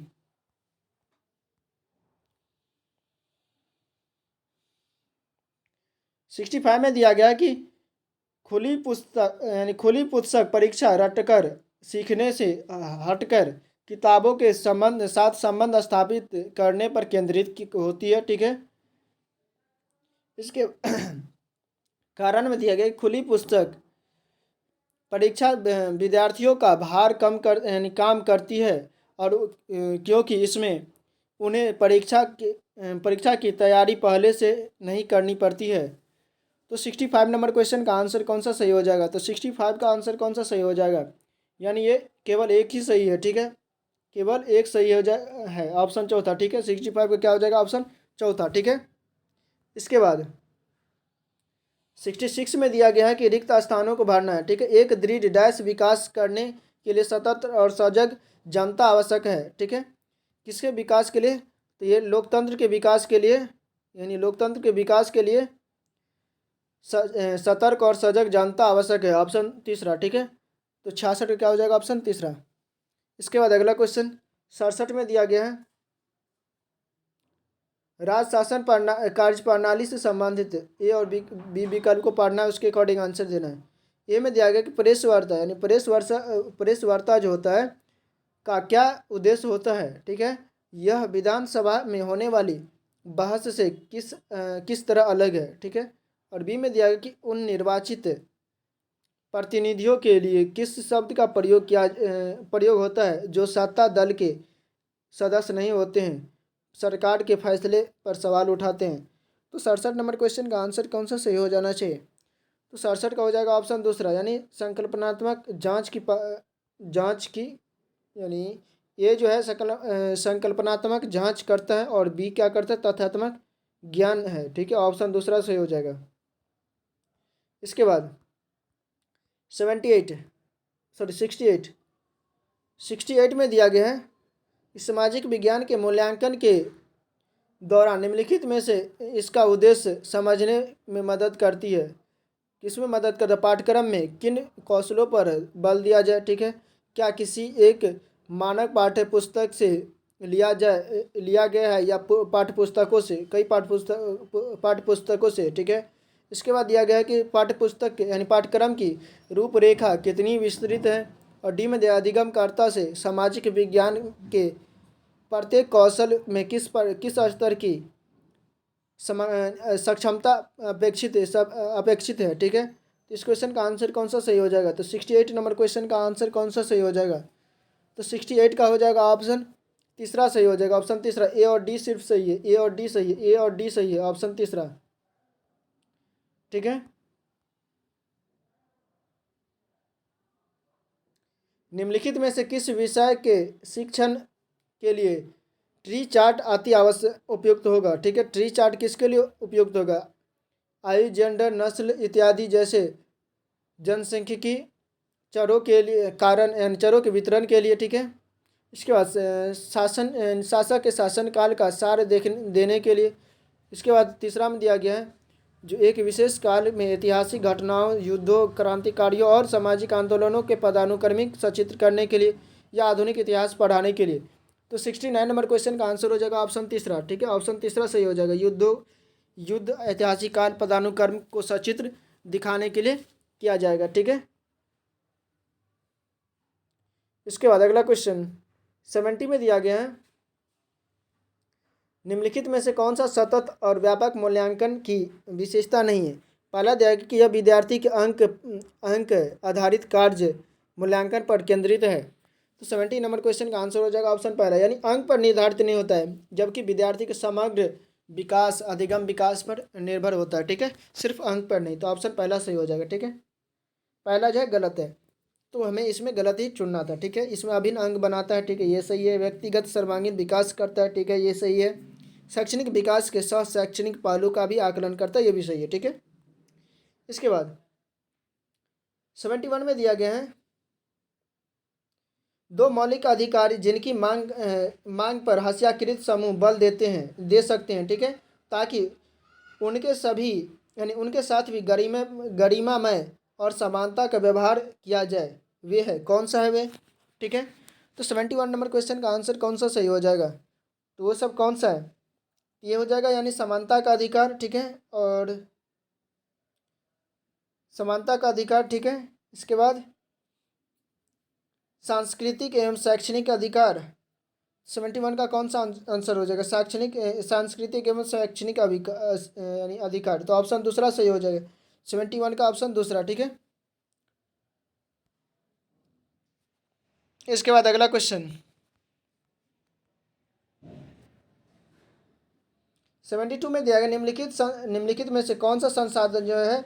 65 में दिया गया कि खुली पुस्तक परीक्षा रटकर सीखने से हटकर किताबों के साथ संबंध स्थापित करने पर केंद्रित होती है। ठीक है, इसके कारण में दिया गया खुली पुस्तक परीक्षा विद्यार्थियों का भार काम करती है, और क्योंकि इसमें उन्हें परीक्षा की तैयारी पहले से नहीं करनी पड़ती है। तो 65 नंबर क्वेश्चन का आंसर कौन सा सही हो जाएगा? तो 65 का आंसर कौन सा सही हो जाएगा? यानी ये केवल एक ही सही है। ठीक है, केवल एक सही हो है, ऑप्शन चौथा। ठीक है, 65 का क्या हो जाएगा? ऑप्शन चौथा। ठीक है, इसके बाद 66 में दिया गया है कि रिक्त स्थानों को भरना है। ठीक है, एक दृढ़ डैश विकास करने के लिए सतत और सजग जनता आवश्यक है। ठीक है, किसके विकास के लिए? तो ये लोकतंत्र के विकास के लिए, यानी लोकतंत्र के विकास के लिए सतर्क और सजग जनता आवश्यक है, ऑप्शन तीसरा। ठीक है, तो 66 का क्या हो जाएगा? ऑप्शन तीसरा। इसके बाद अगला क्वेश्चन 67 में दिया गया है राज्य शासन कार्य प्रणाली से संबंधित ए और बी विकल्प को पढ़ना है, उसके अकॉर्डिंग आंसर देना है। ए में दिया गया कि प्रेस वार्ता, यानी प्रेस वार्ता जो होता है का क्या उद्देश्य होता है? ठीक है, यह विधानसभा में होने वाली बहस से किस तरह अलग है? ठीक है, और बी में दिया गया कि उन निर्वाचित प्रतिनिधियों के लिए किस शब्द का प्रयोग होता है जो सत्ता दल के सदस्य नहीं होते हैं, सरकार के फैसले पर सवाल उठाते हैं। तो 67 नंबर क्वेश्चन का आंसर कौन सा सही हो जाना चाहिए? तो 67 का हो जाएगा ऑप्शन दूसरा, यानी संकल्पनात्मक जांच की, यानी ये जो है संकल्पनात्मक जांच करता है, और बी क्या करता है? तथ्यात्मक ज्ञान है। ठीक है, ऑप्शन दूसरा सही हो जाएगा। इसके बाद 68 में दिया गया है सामाजिक विज्ञान के मूल्यांकन के दौरान निम्नलिखित में से इसका उद्देश्य समझने में मदद करती है। किसमें मदद करता है? पाठ्यक्रम में किन कौशलों पर बल दिया जाए? ठीक है, क्या किसी एक मानक पाठ्य पुस्तक से लिया गया है या पाठ्यपुस्तकों से, कई पाठ्यपुस्तकों से? ठीक है, इसके बाद दिया गया है कि पाठ्यपुस्तक यानी पाठ्यक्रम की रूपरेखा कितनी विस्तृत है, और डी में अधिगमकर्ता से सामाजिक विज्ञान के प्रत्येक कौशल में किस स्तर की सक्षमता अपेक्षित है, ठीक है। तो इस क्वेश्चन का आंसर कौन सा सही हो जाएगा? तो 68 नंबर क्वेश्चन का आंसर कौन सा सही हो जाएगा? तो 68 का हो जाएगा ऑप्शन तीसरा सही हो जाएगा। ऑप्शन तीसरा, ए और डी सिर्फ सही है, ए और डी सही है, ए और डी सही है, ऑप्शन तीसरा, ठीक है। निम्नलिखित में से किस विषय के शिक्षण के लिए ट्री चार्ट अति आवश्यक उपयुक्त होगा, ठीक है। ट्री चार्ट किसके लिए उपयुक्त होगा? आयु, जेंडर, नस्ल इत्यादि जैसे जनसांख्यिकी चरों के लिए कारण यानी चरों के वितरण के लिए, ठीक है। इसके बाद शासक के शासन काल का सार देने के लिए। इसके बाद तीसरा में दिया गया है जो एक विशेष काल में ऐतिहासिक घटनाओं, युद्धों, क्रांतिकारियों और सामाजिक आंदोलनों के पदानुक्रमिक सचित्र करने के लिए या आधुनिक इतिहास पढ़ाने के लिए। तो 69 नंबर क्वेश्चन का आंसर हो जाएगा ऑप्शन तीसरा, ठीक है। ऑप्शन तीसरा सही हो जाएगा। युद्ध ऐतिहासिक काल पदानुक्रम को सचित्र दिखाने के लिए किया जाएगा, ठीक है। इसके बाद अगला क्वेश्चन 70 में दिया गया है निम्नलिखित में से कौन सा सतत और व्यापक मूल्यांकन की विशेषता नहीं है? पहला दिया गया कि यह विद्यार्थी के अंक आधारित कार्य मूल्यांकन पर केंद्रित है। तो 70 नंबर क्वेश्चन का आंसर हो जाएगा ऑप्शन पहला, यानी अंक पर निर्धारित नहीं होता है, जबकि विद्यार्थी के समग्र विकास, अधिगम विकास पर निर्भर होता है, ठीक है, सिर्फ अंक पर नहीं। तो ऑप्शन पहला सही हो जाएगा, ठीक है। पहला जो है गलत है, तो हमें इसमें गलत ही चुनना था, ठीक है। इसमें अभिन्न अंग बनाता है, ठीक है, ये सही है। व्यक्तिगत सर्वांगीण विकास करता है, ठीक है, ये सही है। शैक्षणिक विकास के साथ शैक्षणिक पहलू का भी आकलन करता है, ये भी सही है, ठीक है। इसके बाद 71 में दिया गया है दो मौलिक अधिकार जिनकी मांग पर हास्याकृत समूह बल दे सकते हैं, ठीक है, ताकि उनके सभी यानी उनके साथ भी गरिमामय और समानता का व्यवहार किया जाए। वे है कौन सा है वे, ठीक है। तो 71 नंबर क्वेश्चन का आंसर कौन सा सही हो जाएगा? तो वो सब कौन सा है? ये हो जाएगा यानी समानता का अधिकार, ठीक है, और समानता का अधिकार, ठीक है। इसके बाद सांस्कृतिक एवं शैक्षणिक अधिकार 71 का कौन सा आंसर हो जाएगा? सांस्कृतिक एवं शैक्षणिक यानी अधिकार, तो ऑप्शन दूसरा सही हो जाएगा। 71 का ऑप्शन दूसरा, ठीक है। इसके बाद अगला क्वेश्चन 72 में दिया गया निम्नलिखित में से कौन सा संसाधन जो है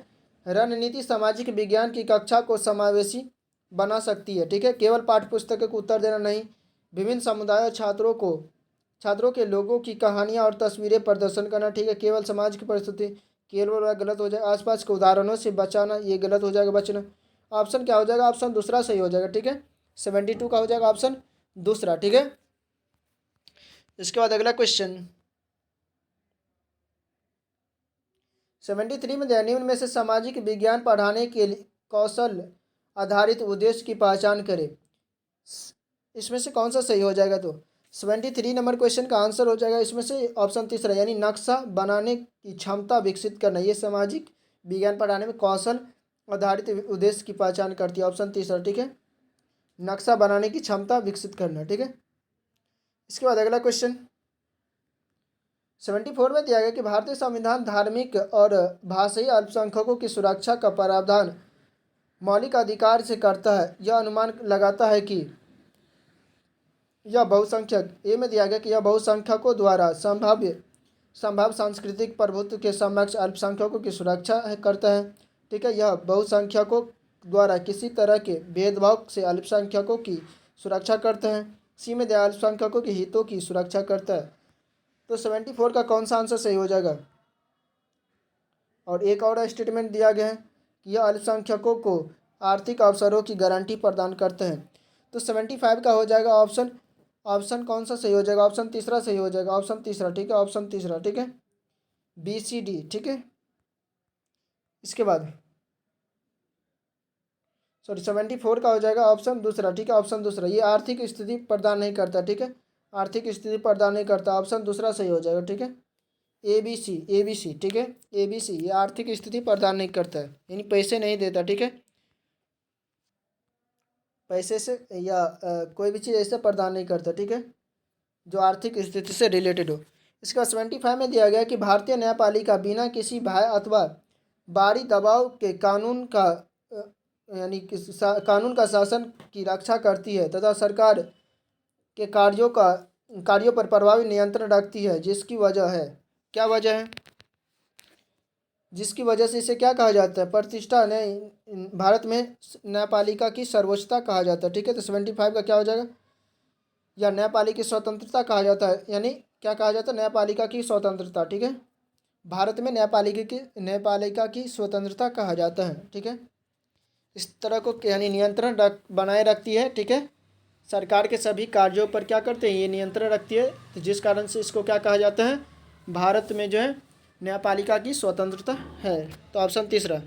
रणनीति सामाजिक विज्ञान की कक्षा को समावेशी बना सकती है, ठीक है। केवल पाठ्य पुस्तक को उत्तर देना नहीं, विभिन्न समुदायों छात्रों के लोगों की कहानियाँ और तस्वीरें प्रदर्शन करना, ठीक है। केवल समाज की परिस्थिति, केवल गलत हो जाएगा। आसपास के उदाहरणों से बचाना, ये गलत हो जाएगा, बचना। ऑप्शन क्या हो जाएगा? ऑप्शन दूसरा सही हो जाएगा, ठीक है। 72 का हो जाएगा ऑप्शन दूसरा, ठीक है। इसके बाद अगला क्वेश्चन 73 में निम्न में से सामाजिक विज्ञान पढ़ाने के लिए कौशल आधारित उद्देश्य की पहचान करें। इसमें से कौन सा सही हो जाएगा? तो 73 नंबर क्वेश्चन का आंसर हो जाएगा इसमें से ऑप्शन तीसरा, यानी नक्शा बनाने की क्षमता विकसित करना। ये सामाजिक विज्ञान पढ़ाने में कौशल आधारित उद्देश्य की पहचान करती है, ऑप्शन तीसरा, ठीक है। नक्शा बनाने की क्षमता विकसित करना, ठीक है। इसके बाद अगला क्वेश्चन 74 में दिया गया कि भारतीय संविधान धार्मिक और भाषाई अल्पसंख्यकों की सुरक्षा का प्रावधान मौलिक अधिकार से करता है। यह अनुमान लगाता है कि यह बहुसंख्यक ए में दिया गया कि यह बहुसंख्यकों द्वारा संभाव्य सांस्कृतिक प्रभुत्व के समक्ष अल्पसंख्यकों की सुरक्षा करता है, ठीक है। यह बहुसंख्यकों द्वारा किसी तरह के भेदभाव से अल्पसंख्यकों की सुरक्षा करता है। सी में दिया अल्पसंख्यकों के हितों की सुरक्षा करता है। तो 74 का कौन सा आंसर सही हो जाएगा? और एक और स्टेटमेंट दिया गया है कि यह अल्पसंख्यकों को आर्थिक अवसरों की गारंटी प्रदान करते हैं। तो 75 का हो जाएगा ऑप्शन कौन सा सही हो जाएगा? ऑप्शन तीसरा सही हो जाएगा, ऑप्शन तीसरा, ठीक है, ऑप्शन तीसरा, ठीक है, बी सी डी, ठीक है। इसके बाद 74 का हो जाएगा ऑप्शन दूसरा, ठीक है, ऑप्शन दूसरा। ये आर्थिक स्थिति प्रदान नहीं करता, ठीक है, आर्थिक स्थिति प्रदान नहीं करता, ऑप्शन दूसरा सही हो जाएगा, ठीक है। ए बी सी, ठीक है, ABC, ये आर्थिक स्थिति प्रदान नहीं करता है, यानी पैसे नहीं देता, ठीक है, पैसे से या कोई भी चीज़ ऐसे प्रदान नहीं करता, ठीक है। जो आर्थिक स्थिति से रिलेटेड हो। इसका 75 में दिया गया कि भारतीय न्यायपालिका बिना किसी भय अथवा बाहरी दबाव के कानून का यानी कि कानून का शासन की रक्षा करती है तथा सरकार के कार्यों पर प्रभावी नियंत्रण रखती है, जिसकी वजह है, क्या वजह है, जिसकी वजह से इसे क्या कहा जाता है, प्रतिष्ठा ने भारत में न्यायपालिका की सर्वोच्चता कहा जाता है। ठीक है, तो 75 का क्या हो जाएगा, या न्यायपालिका की स्वतंत्रता कहा जाता है, यानी क्या कहा जाता है, न्यायपालिका की स्वतंत्रता। ठीक है, भारत में न्यायपालिका की स्वतंत्रता कहा जाता है। ठीक है, इस तरह को यानी नियंत्रण बनाए रखती है। ठीक है, सरकार के सभी कार्यों पर क्या करते हैं, ये नियंत्रण रखती है, तो जिस कारण से इसको क्या कहा जाता है, भारत में जो है न्यायपालिका की स्वतंत्रता है। तो ऑप्शन तीसरा।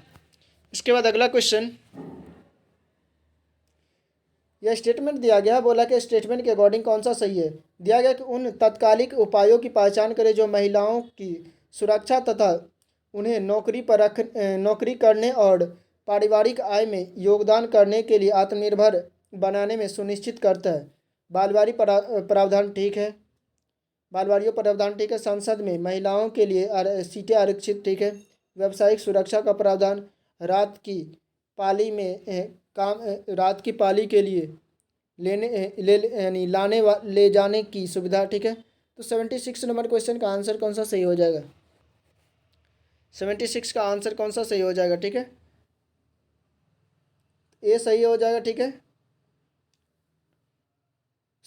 इसके बाद अगला क्वेश्चन, यह स्टेटमेंट दिया गया, बोला कि स्टेटमेंट के अकॉर्डिंग कौन सा सही है। दिया गया कि उन तत्कालिक उपायों की पहचान करें जो महिलाओं की सुरक्षा तथा उन्हें नौकरी करने और पारिवारिक आय में योगदान करने के लिए आत्मनिर्भर बनाने में सुनिश्चित करता है। बालवाड़ी प्रावधान ठीक है, बालवाड़ियों प्रावधान ठीक है। संसद में महिलाओं के लिए सीटें आरक्षित ठीक है। व्यावसायिक सुरक्षा का प्रावधान, रात की पाली में रात की पाली के लिए ले जाने की सुविधा। ठीक है, तो 76 नंबर क्वेश्चन का आंसर कौन सा सही हो जाएगा, 76 का आंसर कौन सा सही हो जाएगा। ठीक है, ए सही हो जाएगा। ठीक है,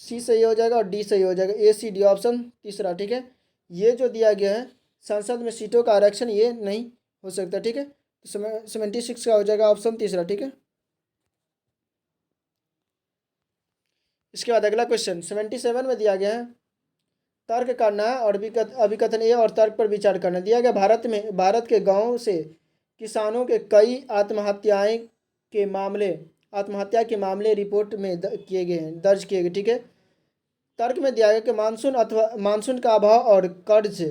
सी सही हो जाएगा और डी सही हो जाएगा, ए सी डी ऑप्शन तीसरा। ठीक है, ये जो दिया गया है संसद में सीटों का आरक्षण, ये नहीं हो सकता। ठीक है, तो 76 का हो जाएगा ऑप्शन तीसरा। ठीक है, इसके बाद अगला क्वेश्चन 77 में दिया गया है, तर्क करना है और अभिकथन ए और तर्क पर विचार करना। दिया गया, भारत के गांव से किसानों के कई आत्महत्या के मामले रिपोर्ट में दर्ज किए गए। ठीक है, तर्क में दिया गया कि मानसून का अभाव और कर्ज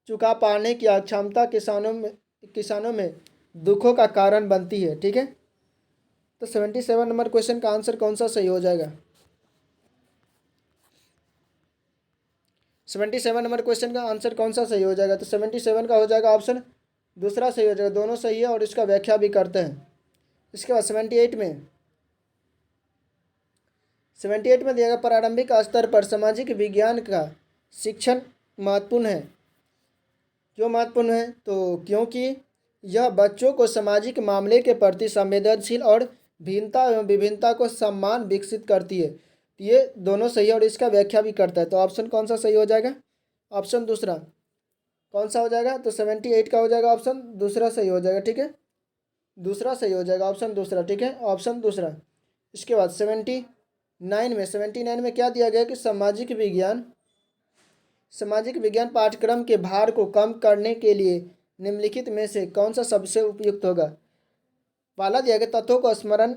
चुका पाने की अक्षमता किसानों में दुखों का कारण बनती है। ठीक है, तो 77 नंबर क्वेश्चन का आंसर कौन सा सही हो जाएगा, 77 नंबर क्वेश्चन का आंसर कौन सा सही हो जाएगा, तो 77 का हो जाएगा ऑप्शन दूसरा सही हो जाएगा। दोनों सही है और इसका व्याख्या भी करते हैं। इसके बाद 78 में दिया गया, प्रारंभिक स्तर पर सामाजिक विज्ञान का शिक्षण महत्वपूर्ण है। क्यों महत्वपूर्ण है, तो क्योंकि यह बच्चों को सामाजिक मामले के प्रति संवेदनशील और भिन्नता एवं विभिन्नता को सम्मान विकसित करती है। ये दोनों सही है और इसका व्याख्या भी करता है। तो ऑप्शन कौन सा सही हो जाएगा, ऑप्शन दूसरा कौन सा हो जाएगा, तो 78 का हो जाएगा ऑप्शन दूसरा सही हो जाएगा। ठीक है, दूसरा सही हो जाएगा, ऑप्शन दूसरा। ठीक है, ऑप्शन दूसरा। इसके बाद 79 में क्या दिया गया कि सामाजिक विज्ञान पाठ्यक्रम के भार को कम करने के लिए निम्नलिखित में से कौन सा सबसे उपयुक्त होगा। पहला दिया गया, तथ्यों को स्मरण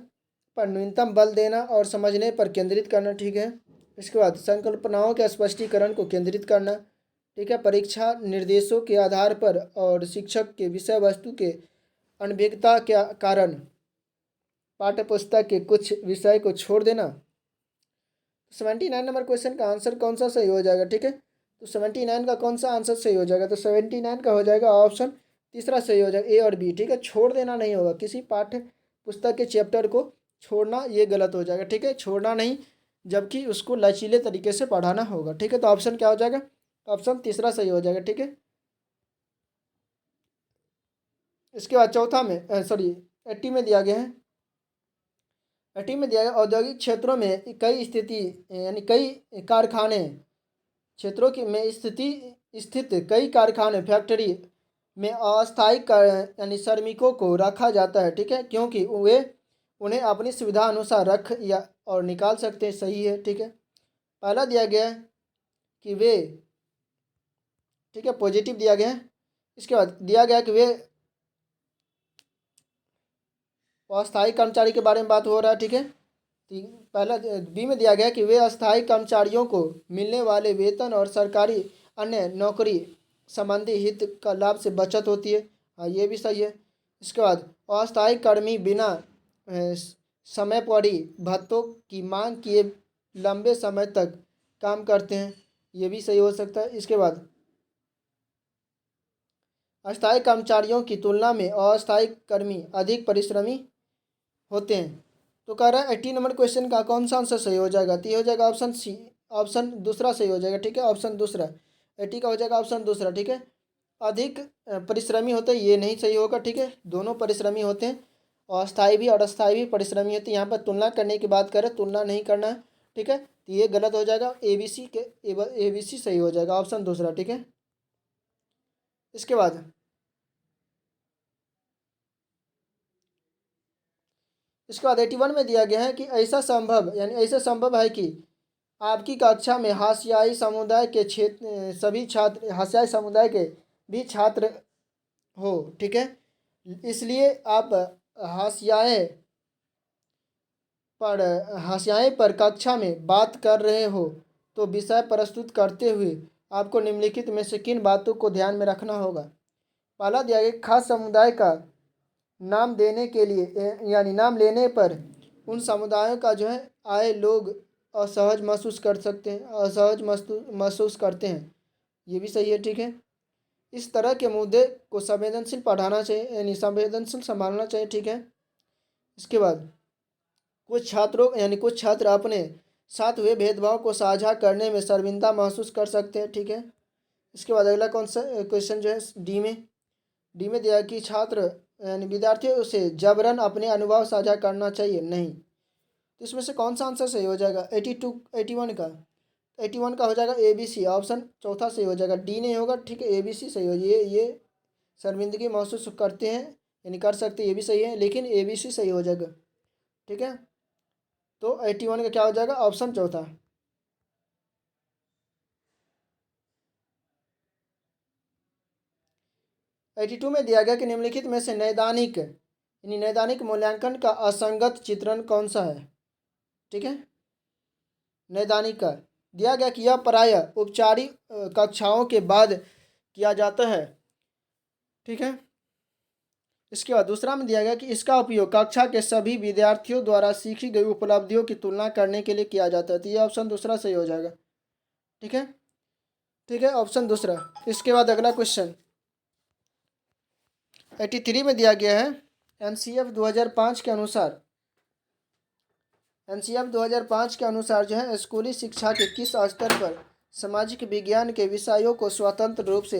पर न्यूनतम बल देना और समझने पर केंद्रित करना। ठीक है, इसके बाद संकल्पनाओं के स्पष्टीकरण को केंद्रित करना। ठीक है, परीक्षा निर्देशों के आधार पर और शिक्षक के विषय वस्तु के अनभिज्ञता के कारण पाठ्यपुस्तक के कुछ विषय को छोड़ देना। 79 नंबर क्वेश्चन का आंसर कौन सा सही हो जाएगा। ठीक है, तो 79 का कौन सा आंसर सही हो जाएगा, तो 79 का हो जाएगा ऑप्शन तीसरा सही हो जाएगा, ए और बी। ठीक है, छोड़ देना नहीं होगा, किसी पाठ्य पुस्तक के चैप्टर को छोड़ना ये गलत हो जाएगा। ठीक है, छोड़ना नहीं, जबकि उसको लचीले तरीके से पढ़ाना होगा। ठीक है, तो ऑप्शन क्या हो जाएगा, ऑप्शन तीसरा सही हो जाएगा। ठीक है, इसके बाद चौथा में 80 में दिया गया है, 80 में दिया गया, औद्योगिक क्षेत्रों में कई कारखाने क्षेत्रों की में स्थित कई कारखाने फैक्ट्री में अस्थायी यानी श्रमिकों को रखा जाता है। ठीक है, क्योंकि वे उन्हें अपनी सुविधा अनुसार रख या और निकाल सकते हैं। सही है। ठीक है, पहला दिया गया है कि वे, ठीक है, पॉजिटिव दिया गया है। इसके बाद दिया गया कि वे अस्थायी कर्मचारी के बारे में बात हो रहा है। ठीक है, पहला बी में दिया गया कि वे अस्थायी कर्मचारियों को मिलने वाले वेतन और सरकारी अन्य नौकरी संबंधी हित का लाभ से बचत होती है। हाँ, ये भी सही है। इसके बाद अस्थायी कर्मी बिना समय पड़ी भत्तों की मांग किए लंबे समय तक काम करते हैं, ये भी सही हो सकता है। इसके बाद अस्थायी कर्मचारियों की तुलना में अस्थायी कर्मी अधिक परिश्रमी होते हैं। तो कह रहा है 18 नंबर क्वेश्चन का कौन सा आंसर सही हो जाएगा? तो ये हो जाएगा ऑप्शन सी, ऑप्शन दूसरा सही हो जाएगा, ठीक है, ऑप्शन दूसरा 80 का हो जाएगा ऑप्शन दूसरा, ठीक है। अधिक परिश्रमी होते हैं, ये नहीं सही होगा, ठीक है, दोनों परिश्रमी होते हैं, अस्थायी भी और अस्थायी भी परिश्रमी होते हैं। यहाँ पर तुलना करने की बात करें, तुलना नहीं करना है, ठीक है, तो ये गलत हो जाएगा, ए बी सी सही हो जाएगा, ऑप्शन दूसरा, ठीक है। इसके बाद इसके बाद 81 में दिया गया है कि ऐसा संभव, यानी ऐसा संभव है कि आपकी कक्षा में हाशियाई समुदाय के क्षेत्र सभी छात्र हाशियाई समुदाय के भी छात्र हो, ठीक है, इसलिए आप हाशियाए पर हाशियाए पर कक्षा में बात कर रहे हो, तो विषय प्रस्तुत करते हुए आपको निम्नलिखित में से किन बातों को ध्यान में रखना होगा? पहला दिया गया खास समुदाय का नाम देने के लिए यानी नाम लेने पर उन समुदायों का जो है आए लोग असहज महसूस कर सकते हैं, असहज महसूस करते हैं, ये भी सही है, ठीक है। इस तरह के मुद्दे को संवेदनशील पढ़ाना चाहिए, यानी संवेदनशील संभालना चाहिए, ठीक है। इसके बाद कुछ छात्र अपने साथ हुए भेदभाव को साझा करने में शर्मिंदा महसूस कर सकते हैं, ठीक है। इसके बाद अगला कौन सा क्वेश्चन जो है डी में दिया कि छात्र यानी विद्यार्थियों से जबरन अपने अनुभव साझा करना चाहिए नहीं। तो इसमें से कौन सा आंसर सही हो जाएगा? 81 का हो जाएगा ए बी सी, ऑप्शन चौथा सही हो जाएगा, डी नहीं होगा, ठीक है, ए बी सी सही हो, ये शर्मिंदगी महसूस करते हैं यानी कर सकते हैं, ये भी सही है, लेकिन ए बी सी सही हो जाएगा, ठीक है। तो 81 का क्या हो जाएगा? ऑप्शन चौथा। एटी टू में दिया गया कि निम्नलिखित में से नैदानिक यानी नैदानिक मूल्यांकन का असंगत चित्रण कौन सा है? ठीक है, नैदानिक का दिया गया कि यह प्रायः औपचारिक कक्षाओं के बाद किया जाता है, ठीक है। इसके बाद दूसरा में दिया गया कि इसका उपयोग कक्षा के सभी विद्यार्थियों द्वारा सीखी गई उपलब्धियों की तुलना करने के लिए किया जाता है, तो ये ऑप्शन दूसरा सही हो जाएगा, ठीक है, ठीक है, ऑप्शन दूसरा। इसके बाद अगला क्वेश्चन 83 में दिया गया है एनसीएफ 2005 के अनुसार एनसीएफ 2005 के अनुसार जो है स्कूली शिक्षा के किस स्तर पर सामाजिक विज्ञान के विषयों को स्वतंत्र रूप से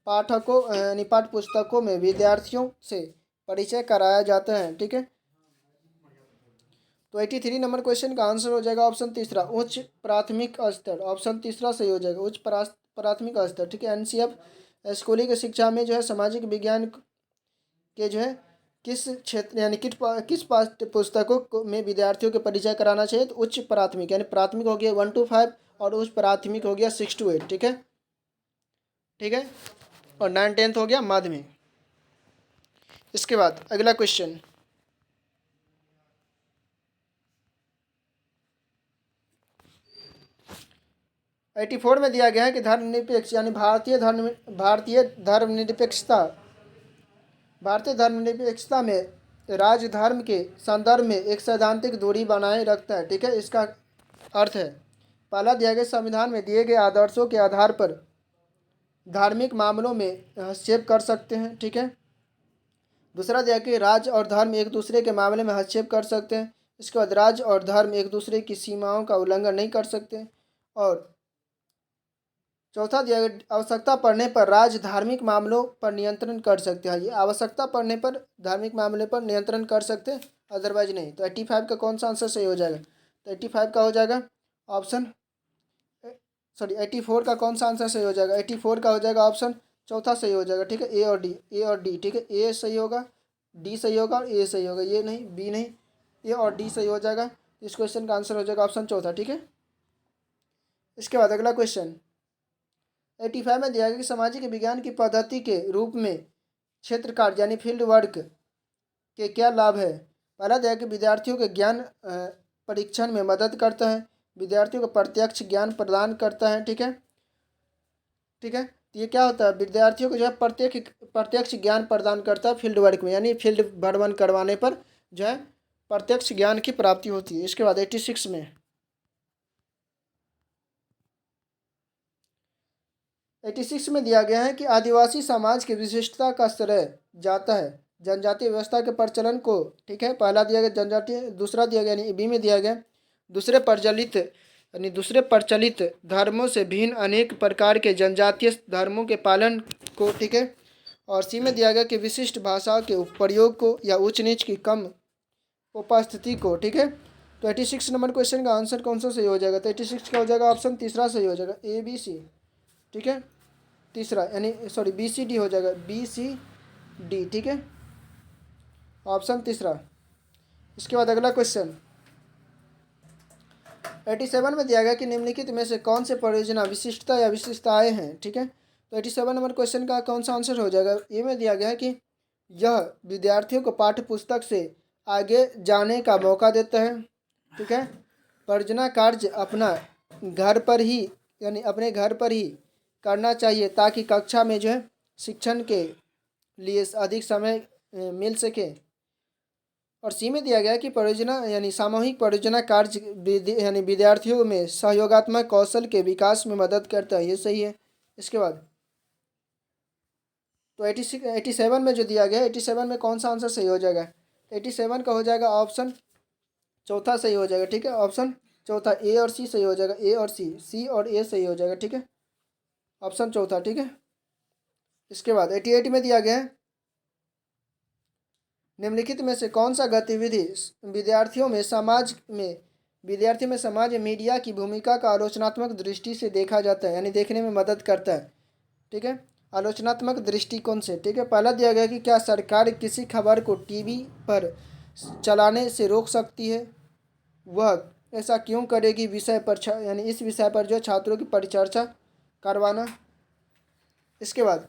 पाठकों यानी पाठ्य पुस्तकों में विद्यार्थियों से परिचय कराया जाता है, ठीक है। तो 83 नंबर क्वेश्चन का आंसर हो जाएगा ऑप्शन तीसरा, उच्च प्राथमिक स्तर, ऑप्शन तीसरा सही हो जाएगा, उच्च प्राथमिक स्तर, ठीक है। एनसीएफ स्कूली की शिक्षा में जो है सामाजिक विज्ञान के जो है किस क्षेत्र यानी किस पाठ्य पुस्तकों में विद्यार्थियों के परिचय कराना चाहिए? तो उच्च प्राथमिक, यानी प्राथमिक हो गया 1 to 5 और उच्च प्राथमिक हो गया 6 to 8, ठीक है, ठीक है, और 9-10 हो गया माध्यमिक। इसके बाद अगला क्वेश्चन 84 में दिया गया है कि धर्मनिरपेक्ष यानी भारतीय धर्मनिरपेक्षता में राजधर्म के संदर्भ में एक सैद्धांतिक दूरी बनाए रखता है, ठीक है। इसका अर्थ है पहला दिया गया संविधान में दिए गए आदर्शों के आधार पर धार्मिक मामलों में हस्तक्षेप कर सकते हैं, ठीक है। दूसरा दिया कि राज्य और धर्म एक दूसरे के मामले में हस्तक्षेप कर सकते हैं। इसके बाद राज्य और धर्म एक दूसरे की सीमाओं का उल्लंघन नहीं कर सकते। और चौथा दिया गया आवश्यकता पड़ने पर राज्य धार्मिक मामलों पर नियंत्रण कर सकते हैं, ये आवश्यकता पड़ने पर धार्मिक मामले पर नियंत्रण कर सकते हैं, अदरवाइज नहीं। तो 85 का कौन सा आंसर सही हो जाएगा? तो 85 का हो जाएगा ऑप्शन 84 का कौन सा आंसर सही हो जाएगा? 84 का हो जाएगा ऑप्शन चौथा सही हो जाएगा, ठीक है, ए और डी, ठीक है, ए सही होगा, डी सही होगा और ए सही होगा, ये नहीं, बी नहीं, ए और डी सही हो जाएगा। इस क्वेश्चन का आंसर हो जाएगा ऑप्शन चौथा, ठीक है। इसके बाद अगला क्वेश्चन 85 में दिया गया कि सामाजिक विज्ञान की पद्धति के रूप में क्षेत्र कार्य यानी फील्ड वर्क के क्या लाभ है? पहला दिया कि विद्यार्थियों के ज्ञान परीक्षण में मदद करता है, विद्यार्थियों को प्रत्यक्ष ज्ञान प्रदान करता है, ठीक है, ठीक है। तो ये क्या होता है? विद्यार्थियों को जो है प्रत्यक्ष ज्ञान प्रदान करता है फील्ड वर्क में, यानी फील्ड भ्रमण करवाने पर जो है प्रत्यक्ष ज्ञान की प्राप्ति होती है। इसके बाद 86 में 86 में दिया गया है कि आदिवासी समाज की विशिष्टता का श्रेय जाता है जनजातीय व्यवस्था के प्रचलन को। ठीक है, पहला दिया गया जनजातीय, दूसरा दिया गया यानी बी में दिया गया दूसरे प्रचलित धर्मों से भिन्न अनेक प्रकार के जनजातीय धर्मों के पालन को। ठीक है, और सी में दिया गया कि विशिष्ट भाषाओं के प्रयोग को या ऊंच नीच की कम उपस्थिति को। ठीक है, तो 86 नंबर क्वेश्चन का आंसर कौन सा सही हो जाएगा? तो 86 क्या हो जाएगा? ऑप्शन तीसरा सही हो जाएगा, ए बी सी। ठीक है, तीसरा यानी सॉरी बी सी डी हो जाएगा, बी सी डी। ठीक है, ऑप्शन तीसरा। इसके बाद अगला क्वेश्चन 87 में दिया गया कि निम्नलिखित में से कौन से परियोजना विशिष्टता या विशिष्टताएं हैं। ठीक है, तो 87 नंबर क्वेश्चन का कौन सा आंसर हो जाएगा? ए में दिया गया है कि यह विद्यार्थियों को पाठ्य पुस्तक से आगे जाने का मौका देता है। ठीक है, परियोजना कार्य अपना घर पर ही यानी अपने घर पर ही करना चाहिए ताकि कक्षा में जो है शिक्षण के लिए अधिक समय मिल सके। और सी में दिया गया कि परियोजना यानी सामूहिक परियोजना कार्य यानी विद्यार्थियों में सहयोगात्मक कौशल के विकास में मदद करता है, ये सही है। इसके बाद तो 87 में जो दिया गया है 87 में कौन सा आंसर सही हो जाएगा? 87 का हो जाएगा ऑप्शन चौथा सही हो जाएगा। ठीक है, ऑप्शन चौथा, ए और सी सही हो जाएगा, ए और सी और ए सही हो जाएगा। ठीक है, ऑप्शन चौथा। ठीक है, इसके बाद 88 में दिया गया है निम्नलिखित में से कौन सा गतिविधि विद्यार्थियों में समाज में मीडिया की भूमिका का आलोचनात्मक दृष्टि से देखा जाता है यानी देखने में मदद करता है। ठीक है, आलोचनात्मक दृष्टिकोण से। ठीक है, पहला दिया गया कि क्या सरकार किसी खबर को टीवी पर चलाने से रोक सकती है, वह ऐसा क्यों करेगी, विषय पर यानी इस विषय पर जो छात्रों की परिचर्चा करवाना। इसके बाद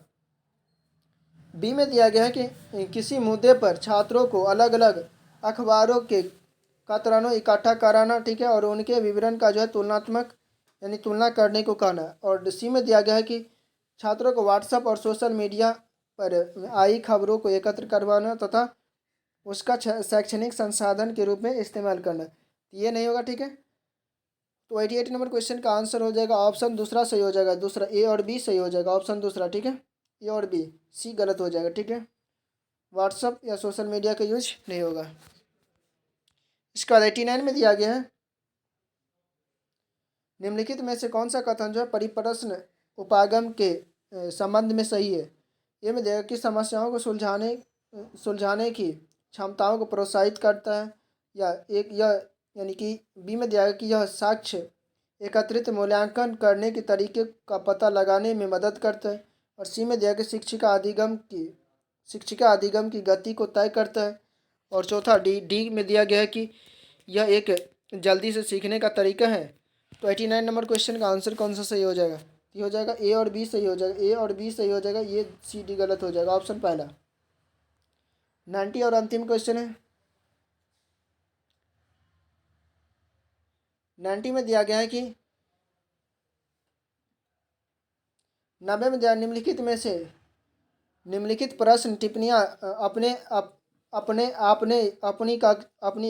बी में दिया गया है कि किसी मुद्दे पर छात्रों को अलग अलग अखबारों के कतरनों इकट्ठा कराना। ठीक है, और उनके विवरण का जो है तुलनात्मक यानी तुलना करने को कहना। और सी में दिया गया है कि छात्रों को व्हाट्सएप और सोशल मीडिया पर आई खबरों को एकत्र करवाना तथा उसका शैक्षणिक संसाधन के रूप में इस्तेमाल करना। ये नहीं होगा। ठीक है, तो 88 नंबर क्वेश्चन का आंसर हो जाएगा ऑप्शन दूसरा सही हो जाएगा, दूसरा ए और बी सही हो जाएगा, ऑप्शन दूसरा। ठीक है, ए और बी, सी गलत हो जाएगा। ठीक है, व्हाट्सअप या सोशल मीडिया का यूज नहीं होगा। इसके बाद 89 में दिया गया है निम्नलिखित में से कौन सा कथन जो है परिप्रश्न उपागम के संबंध में सही है? ये में दिया कि समस्याओं को सुलझाने की क्षमताओं को प्रोत्साहित करता है, या एक यह यानी कि बी में दिया गया कि यह साक्ष्य एकत्रित मूल्यांकन करने के तरीके का पता लगाने में मदद करता है। और सी में दिया कि शिक्षिका अधिगम की गति को तय करता है। और चौथा डी में दिया गया है कि यह एक जल्दी से सीखने का तरीका है। तो 89 नंबर क्वेश्चन का आंसर कौन सा सही हो जाएगा? ये हो जाएगा ए और बी सही हो जाएगा, ए और बी सही हो जाएगा, ये सी डी गलत हो जाएगा, ऑप्शन पहला। 90 और अंतिम क्वेश्चन है 90 में दिया गया है कि 90 में दिया निम्नलिखित प्रश्न टिप्पणियाँ अपनी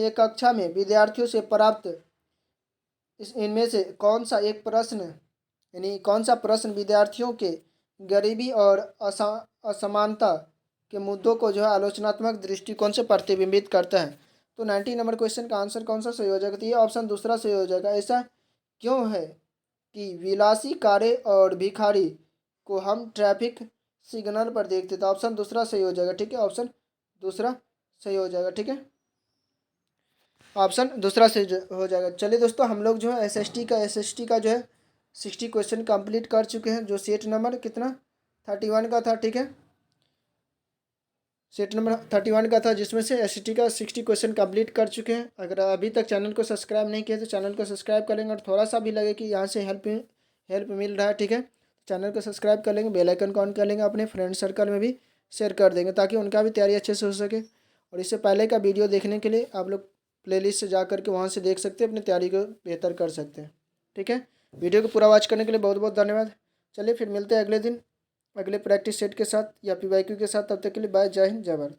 एक कक्षा में विद्यार्थियों से प्राप्त इनमें से कौन सा प्रश्न विद्यार्थियों के गरीबी और असमानता के मुद्दों को जो है आलोचनात्मक दृष्टिकोण से प्रतिबिंबित करता है। तो 90 नंबर क्वेश्चन का आंसर कौन सा सही हो जाएगा? तो ये ऑप्शन दूसरा सही हो जाएगा। ऐसा क्यों है कि विलासी कारें और भिखारी को हम ट्रैफिक सिग्नल पर देखते? तो ऑप्शन दूसरा सही हो जाएगा। ठीक है, ऑप्शन दूसरा सही हो जाएगा। ठीक है, ऑप्शन दूसरा से हो जाएगा। चलिए दोस्तों, हम लोग जो है एसएसटी का जो है 60 क्वेश्चन कंप्लीट कर चुके हैं, जो सेट नंबर कितना 31 का था। ठीक है, सेट नंबर 31 का था, जिसमें से एसएसटी का 60 क्वेश्चन कंप्लीट कर चुके हैं। अगर अभी तक चैनल को सब्सक्राइब नहीं किया तो चैनल को सब्सक्राइब कर लेंगे, और थोड़ा सा भी लगे कि यहाँ से हेल्प मिल रहा है, ठीक है, चैनल को सब्सक्राइब कर लेंगे, बेल आइकन को ऑन कर लेंगे, अपने फ्रेंड सर्कल में भी शेयर कर देंगे ताकि उनका भी तैयारी अच्छे से हो सके। और इससे पहले का वीडियो देखने के लिए आप लोग प्लेलिस्ट से जा करके वहाँ से देख सकते हैं, अपनी तैयारी को बेहतर कर सकते हैं। ठीक है, वीडियो को पूरा वॉच करने के लिए बहुत बहुत धन्यवाद। चलिए फिर मिलते हैं अगले दिन अगले प्रैक्टिस सेट के साथ या PYQ के साथ। तब तक के लिए बाय, जय हिंद, जय भारत।